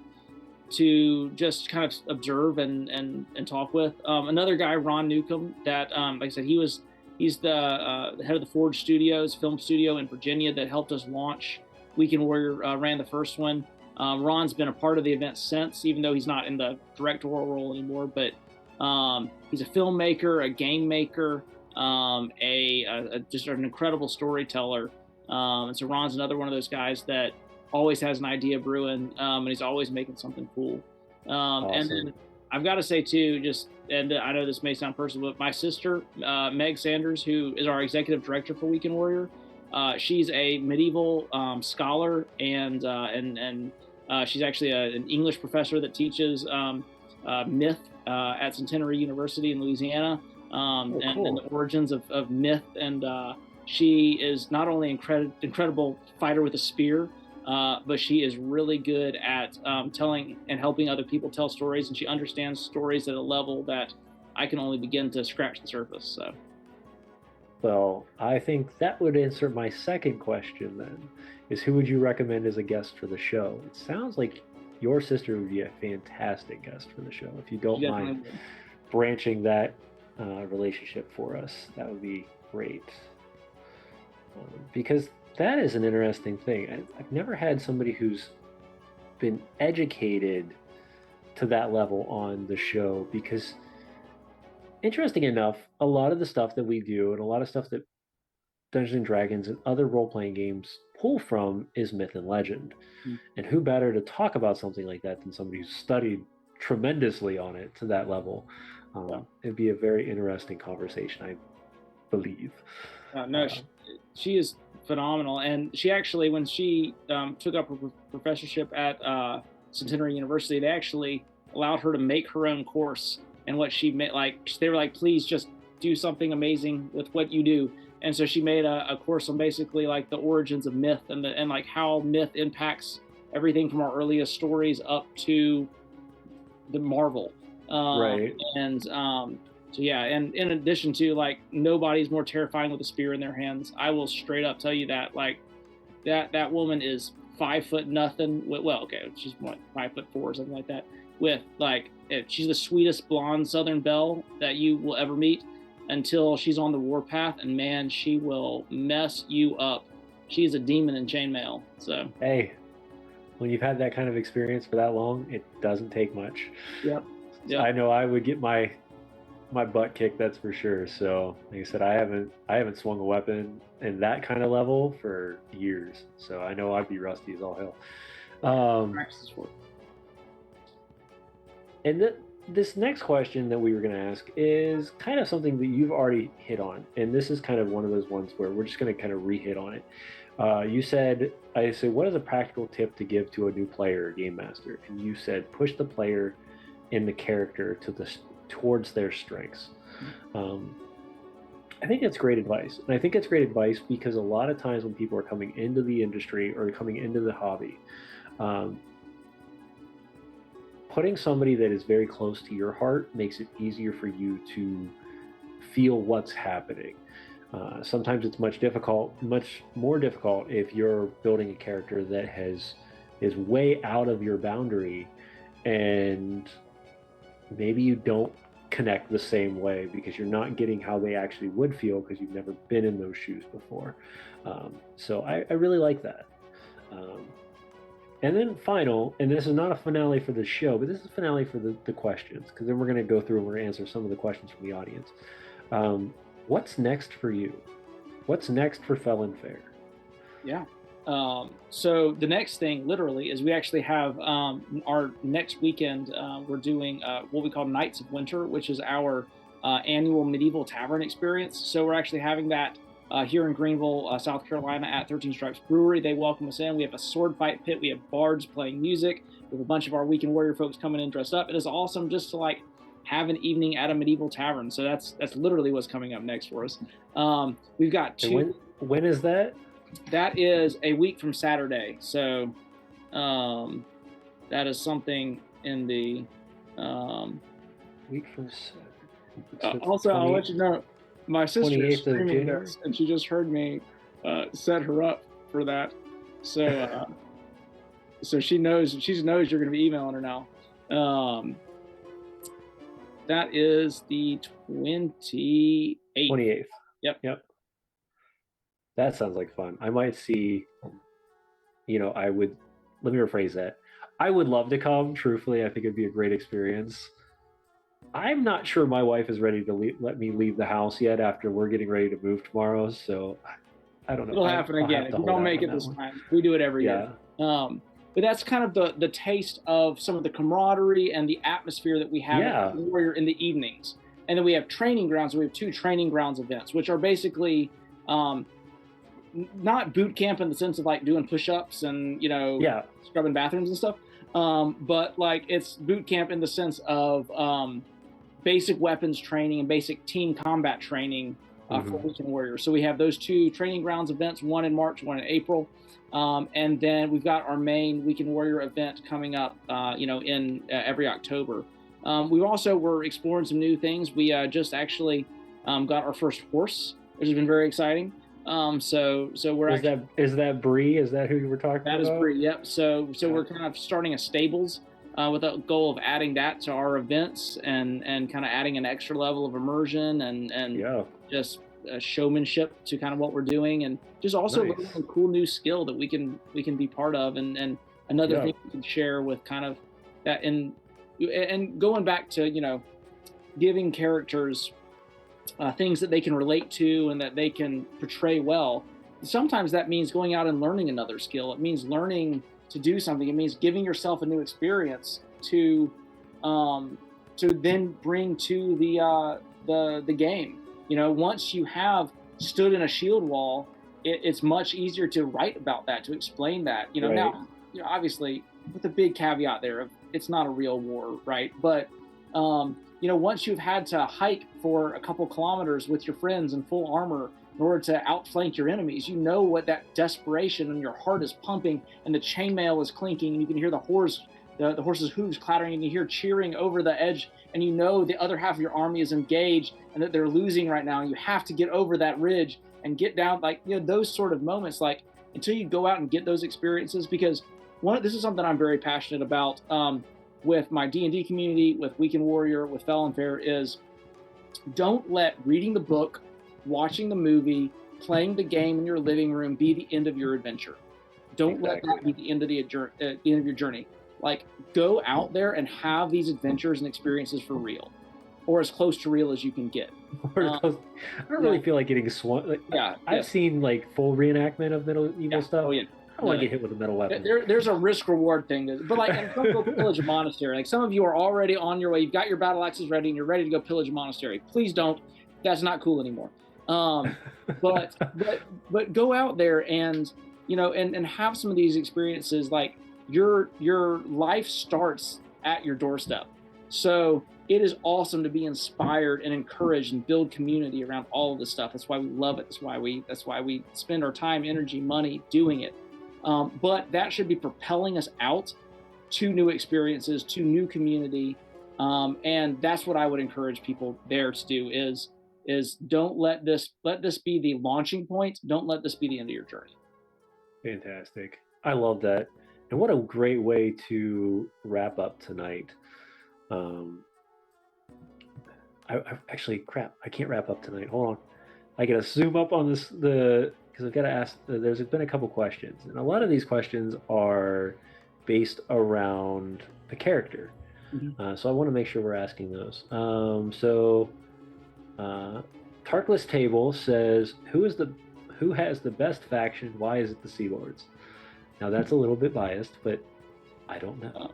to just kind of observe and talk with. Another guy, Ron Newcomb, that like I said, he's the head of the Forge Studios film studio in Virginia that helped us launch Weekend Warrior. Ran the first one. Ron's been a part of the event since, even though he's not in the directorial role anymore. But he's a filmmaker, a game maker, just an incredible storyteller. And so Ron's another one of those guys that always has an idea brewing, and he's always making something cool. Awesome. And then I've got to say too, and I know this may sound personal, but my sister, Meg Sanders, who is our executive director for Weekend Warrior, she's a medieval scholar, and she's actually an English professor that teaches myth at Centenary University in Louisiana, cool. and the origins of myth. And she is not only an incredible fighter with a spear, but she is really good at telling and helping other people tell stories, and she understands stories at a level that I can only begin to scratch the surface. So, well, I think that would answer my second question then, is who would you recommend as a guest for the show? It sounds like your sister would be a fantastic guest for the show. If you don't mind branching that relationship for us, that would be great. Because that is an interesting thing. I've never had somebody who's been educated to that level on the show, because interesting enough, a lot of the stuff that we do and a lot of stuff that Dungeons and Dragons and other role-playing games pull from is myth and legend. And who better to talk about something like that than somebody who's studied tremendously on it to that level? It'd be a very interesting conversation, I believe. She is phenomenal, and she actually, when she took up her professorship at Centenary University, they actually allowed her to make her own course. And what she made, like, they were like, please just do something amazing with what you do. And so she made a course on basically like the origins of myth and like how myth impacts everything from our earliest stories up to the Marvel. Right. And so yeah, and in addition to, like, nobody's more terrifying with a spear in their hands. I will straight up tell you that, like, that woman is 5 foot nothing. Well, okay, she's what, 5'4" or something like that. With like, she's the sweetest blonde Southern belle that you will ever meet, until she's on the warpath, and man, she will mess you up. She's a demon in chainmail. So hey, when you've had that kind of experience for that long, it doesn't take much. Yep. I know I would get my butt kicked, that's for sure. So like I said, I haven't swung a weapon in that kind of level for years, so I know I'd be rusty as all hell. Practice for it. And this next question that we were going to ask is kind of something that you've already hit on, and this is kind of one of those ones where we're just going to kind of re-hit on it. You said, I said, what is a practical tip to give to a new player or game master? And you said, push the player in the character towards their strengths. I think that's great advice. And I think it's great advice because a lot of times when people are coming into the industry or coming into the hobby, putting somebody that is very close to your heart makes it easier for you to feel what's happening. Sometimes it's much more difficult if you're building a character that is way out of your boundary, and maybe you don't connect the same way because you're not getting how they actually would feel because you've never been in those shoes before. So I really like that. And then and this is not a finale for the show, but this is a finale for the questions, because then we're going to go through and we're going to answer some of the questions from the audience. What's next for you? What's next for Felon Fair? Yeah. So the next thing, literally, is we actually have our next weekend. We're doing what we call Nights of Winter, which is our annual medieval tavern experience. So we're actually having that here in Greenville, South Carolina, at 13 Stripes Brewery. They welcome us in. We have a sword fight pit. We have bards playing music. We have a bunch of our Weekend Warrior folks coming in dressed up. It is awesome just to like have an evening at a medieval tavern. So that's literally what's coming up next for us. We've got two. When is that? That is a week from Saturday. So that is something in the. Week from Also, I'll let you know, my sister is 28th of streaming January. this, and she just heard me set her up for that. So, so she knows you're going to be emailing her now. That is the 28th. 28th. Yep. That sounds like fun. I might see. Let me rephrase that. I would love to come. Truthfully, I think it'd be a great experience. I'm not sure my wife is ready to let me leave the house yet after we're getting ready to move tomorrow. So I don't know. It'll happen again. If you don't make it this time, we do it every year. But that's kind of the taste of some of the camaraderie and the atmosphere that we have at Warrior in the evenings. And then we have training grounds. We have 2 training grounds events, which are basically not boot camp in the sense of like doing push-ups and scrubbing bathrooms and stuff, but like it's boot camp in the sense of basic weapons training and basic team combat training for Weekend Warriors. So we have those 2 training grounds events, one in March, one in April, and then we've got our main Weekend Warrior event coming up in every October. We're exploring some new things. We just actually got our first horse, which has been very exciting. So we're is that Bree? Is that who you were talking about? That is Bree. Yep. So we're kind of starting a stables with a goal of adding that to our events and kind of adding an extra level of immersion and just showmanship to kind of what we're doing, and just also learning a cool new skill that we can be part of, and another thing we can share with kind of that, and going back to giving characters things that they can relate to and that they can portray well. Sometimes that means going out and learning another skill. It means learning to do something. It means giving yourself a new experience to then bring to the game. Once you have stood in a shield wall, it's much easier to write about that, to explain that. Now, obviously with a big caveat there of it's not a real war, right? But once you've had to hike for a couple kilometers with your friends in full armor in order to outflank your enemies, what that desperation, and your heart is pumping and the chainmail is clinking and you can hear the horse's hooves clattering and you hear cheering over the edge, and the other half of your army is engaged and that they're losing right now, and you have to get over that ridge and get down, those sort of moments, until you go out and get those experiences. Because this is something I'm very passionate about with my D&D community, with Weekend Warrior, with Fel and Fair, is don't let reading the book, watching the movie, playing the game in your living room be the end of your adventure. Don't let that be the end of your journey. Go out there and have these adventures and experiences for real, or as close to real as you can get. I don't really feel like getting swung. I've seen full reenactment of medieval stuff. Oh yeah. I don't want to get hit with a metal weapon. There's a risk-reward thing. But don't go pillage a monastery. Some of you are already on your way. You've got your battle axes ready and you're ready to go pillage a monastery. Please don't. That's not cool anymore. But go out there and have some of these experiences. Your life starts at your doorstep. So it is awesome to be inspired and encouraged and build community around all of this stuff. That's why we love it. That's why we spend our time, energy, money doing it. But that should be propelling us out to new experiences, to new community. And that's what I would encourage people there to do is don't let this be the launching point. Don't let this be the end of your journey. Fantastic. I love that. And what a great way to wrap up tonight. I can't wrap up tonight. Hold on. I gotta zoom up on because I've got to ask. There's been a couple questions, and a lot of these questions are based around the character. So I want to make sure we're asking those. Tarkless Table says, "Who has the best faction? Why is it the Sea Lords?" Now that's a little bit biased, but I don't know.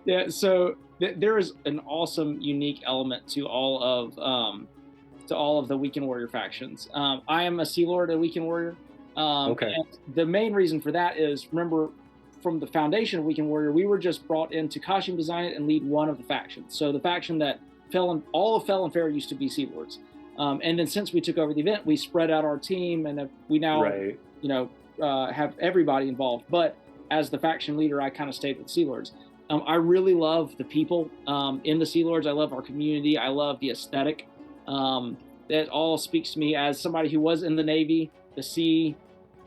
Yeah, so there is an awesome, unique element to all of the Weekend Warrior factions. I am a Sea Lord, a Weekend Warrior. Okay. And the main reason for that is, remember, from the foundation of Weekend Warrior, we were just brought in to costume design it and lead one of the factions. So the faction that all of Fel and Fair used to be Sea Lords. And then since we took over the event, we spread out our team, and we now have everybody involved. But as the faction leader, I kind of stayed with Sea Lords. I really love the people in the Sea Lords. I love our community. I love the aesthetic. That all speaks to me as somebody who was in the Navy. The sea,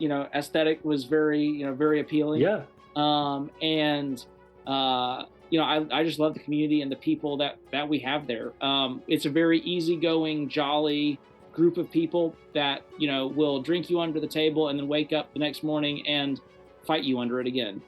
aesthetic was very appealing. Yeah. And I just love the community and the people that we have there. It's a very easygoing, jolly group of people that will drink you under the table and then wake up the next morning and fight you under it again.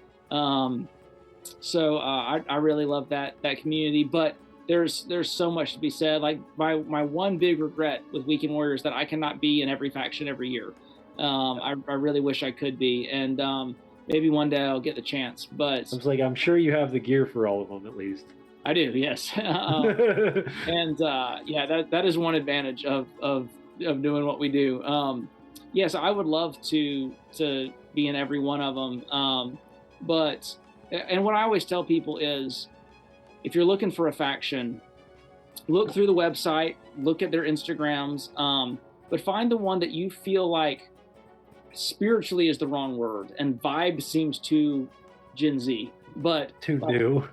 So I really love that community, but there's so much to be said. Like my one big regret with Weekend Warriors that I cannot be in every faction every year. I really wish I could be, and maybe one day I'll get the chance. But I'm sure you have the gear for all of them at least. I do, yes. And yeah, that is one advantage of doing what we do. Yes, I would love to be in every one of them. But what I always tell people is, if you're looking for a faction, look through the website, look at their Instagrams, but find the one that you feel like spiritually is the wrong word, and vibe seems too Gen Z, but too new.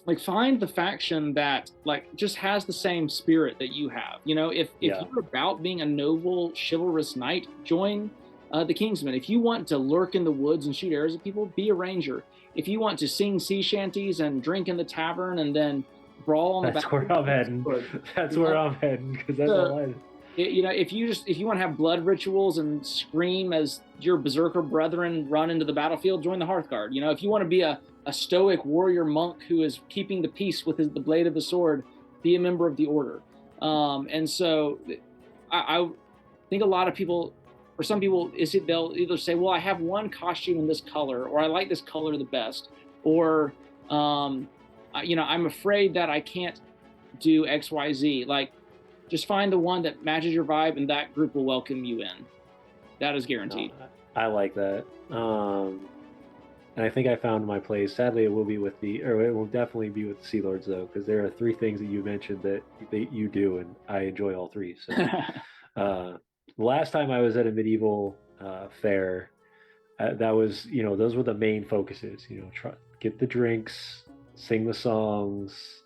Like, find the faction that like just has the same spirit that you have. If you're about being a noble, chivalrous knight, join the Kingsmen. If you want to lurk in the woods and shoot arrows at people, be a ranger. If you want to sing sea shanties and drink in the tavern and then brawl on the back, where I'm heading. That's where I'm heading, because that's all I. If you want to have blood rituals and scream as your berserker brethren run into the battlefield, join the Hearthguard. If you want to be a stoic warrior monk who is keeping the peace with the blade of the sword, be a member of the order. And so I think a lot of people, or some people, they'll either say, well, I have one costume in this color, or I like this color the best, or I'm afraid that I can't do XYZ. Like, just find the one that matches your vibe, and that group will welcome you in. That is guaranteed. I like that. And I think I found my place. Sadly, it will definitely be with the Sea Lords, though, because there are 3 things that you mentioned that you do, and I enjoy all 3. So, last time I was at a medieval fair, that was, those were the main focuses. Get the drinks, sing the songs,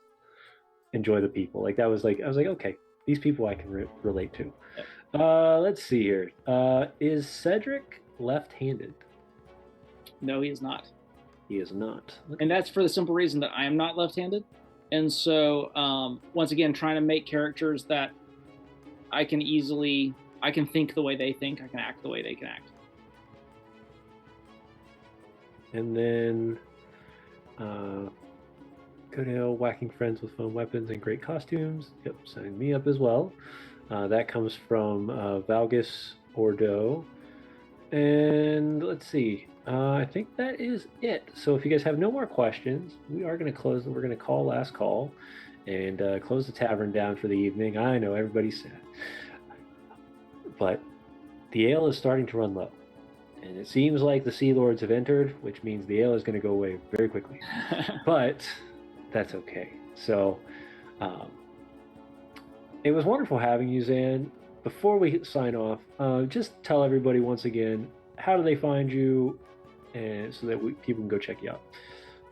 enjoy the people. Like, I was like, okay, these people I can relate to. Let's see here. Is Cedric left-handed? No, he is not. He is not. And that's for the simple reason that I am not left-handed. And so, once again, trying to make characters that I can think the way they think, I can act the way they can act. And then, good hill, whacking friends with foam weapons and great costumes. Yep, signing me up as well. That comes from Valgus Ordo. And let's see. I think that is it. So if you guys have no more questions, we are going to close. We're going to call last call and close the tavern down for the evening. I know everybody's sad, but the ale is starting to run low. And it seems like the Sea Lords have entered, which means the ale is going to go away very quickly. But that's okay. So it was wonderful having you, Zan. Before we sign off, just tell everybody once again, how do they find you, and so that people can go check you out.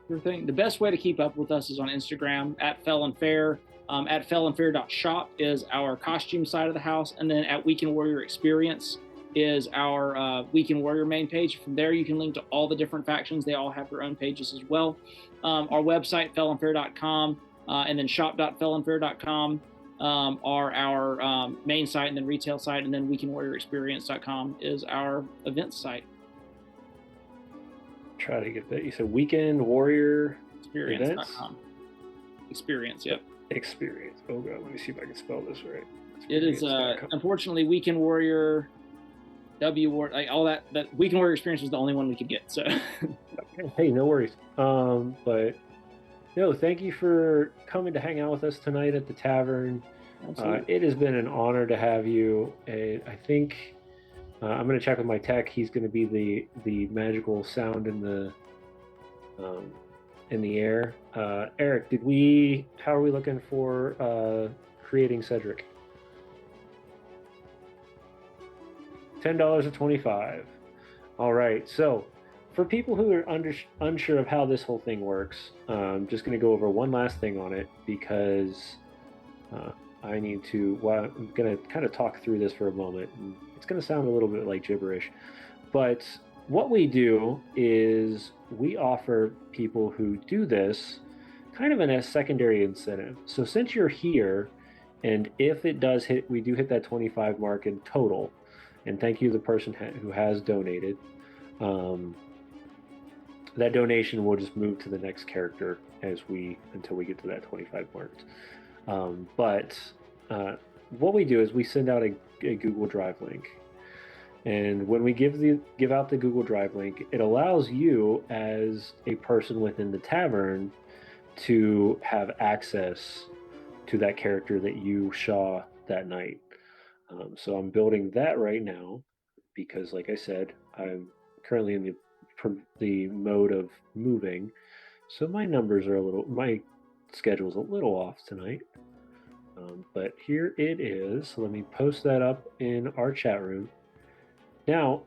Sure thing. The best way to keep up with us is on Instagram at felonfair. At felonfair.shop is our costume side of the house, and then at Weekend Warrior Experience is our Weekend Warrior main page. From there, you can link to all the different factions. They all have their own pages as well. Our website, felonfair.com, and then shop.felonfair.com are our main site, and then retail site, and then weekendwarriorexperience.com is our events site. Try to get that. You said Weekend Warrior Experience.com. Experience, yep. Experience. Oh god, let me see if I can spell this right. It is unfortunately Weekend Warrior all that Weekend Warrior Experience was the only one we could get. So hey, no worries. But no, thank you for coming to hang out with us tonight at the tavern. It has been an honor to have you. I think I'm going to check with my tech. He's going to be the magical sound in the air. Eric, how are we looking for creating Cedric? $10 or $25. All right. So for people who are unsure of how this whole thing works, I'm just going to go over one last thing on it because I need to. Well, I'm going to kind of talk through this for a moment. And it's going to sound a little bit like gibberish, but what we do is we offer people who do this kind of a secondary incentive. So since you're here, and if it does hit, we do hit that 25 mark in total. And thank you, the person who has donated. That donation will just move to the next character until we get to that 25 mark. But what we do is we send out a Google Drive link. And when we give out the Google Drive link, it allows you as a person within the tavern to have access to that character that you saw that night. So I'm building that right now because, like I said, I'm currently in the mode of moving, so my schedule's a little off tonight. But here it is. Let me post that up in our chat room. Now,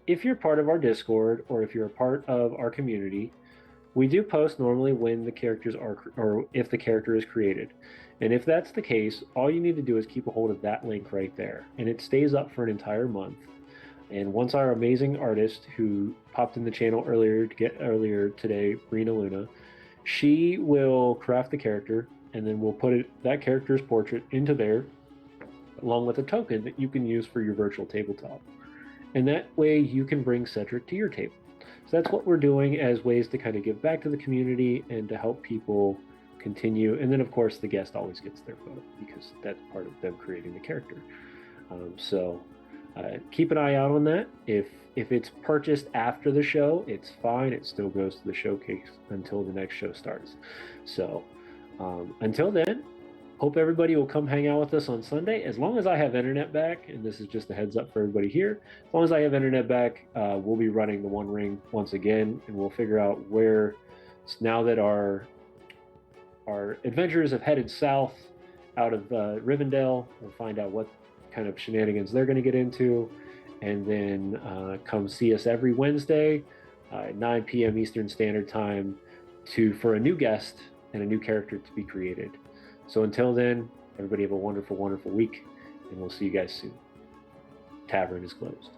if you're part of our Discord or if you're a part of our community, we do post normally when the characters are, or if the character is created. And if that's the case, all you need to do is keep a hold of that link right there. And it stays up for an entire month. And once our amazing artist who popped in the channel earlier today, Rena Luna, she will craft the character and then we'll put that character's portrait into there along with a token that you can use for your virtual tabletop. And that way you can bring Cedric to your table. So that's what we're doing as ways to kind of give back to the community and to help people continue. And then, of course, the guest always gets their photo because that's part of them creating the character. So keep an eye out on that. If it's purchased after the show, it's fine. It still goes to the showcase until the next show starts. So until then, hope everybody will come hang out with us on Sunday. As long as I have internet back, and this is just a heads up for everybody here, as long as I have internet back, we'll be running the One Ring once again, and we'll figure out where, now that our adventurers have headed south out of Rivendell, we'll find out what kind of shenanigans they're going to get into, and then come see us every Wednesday at 9 p.m. Eastern Standard Time for a new guest and a new character to be created. So until then, everybody have a wonderful, wonderful week, and we'll see you guys soon. Tavern is closed.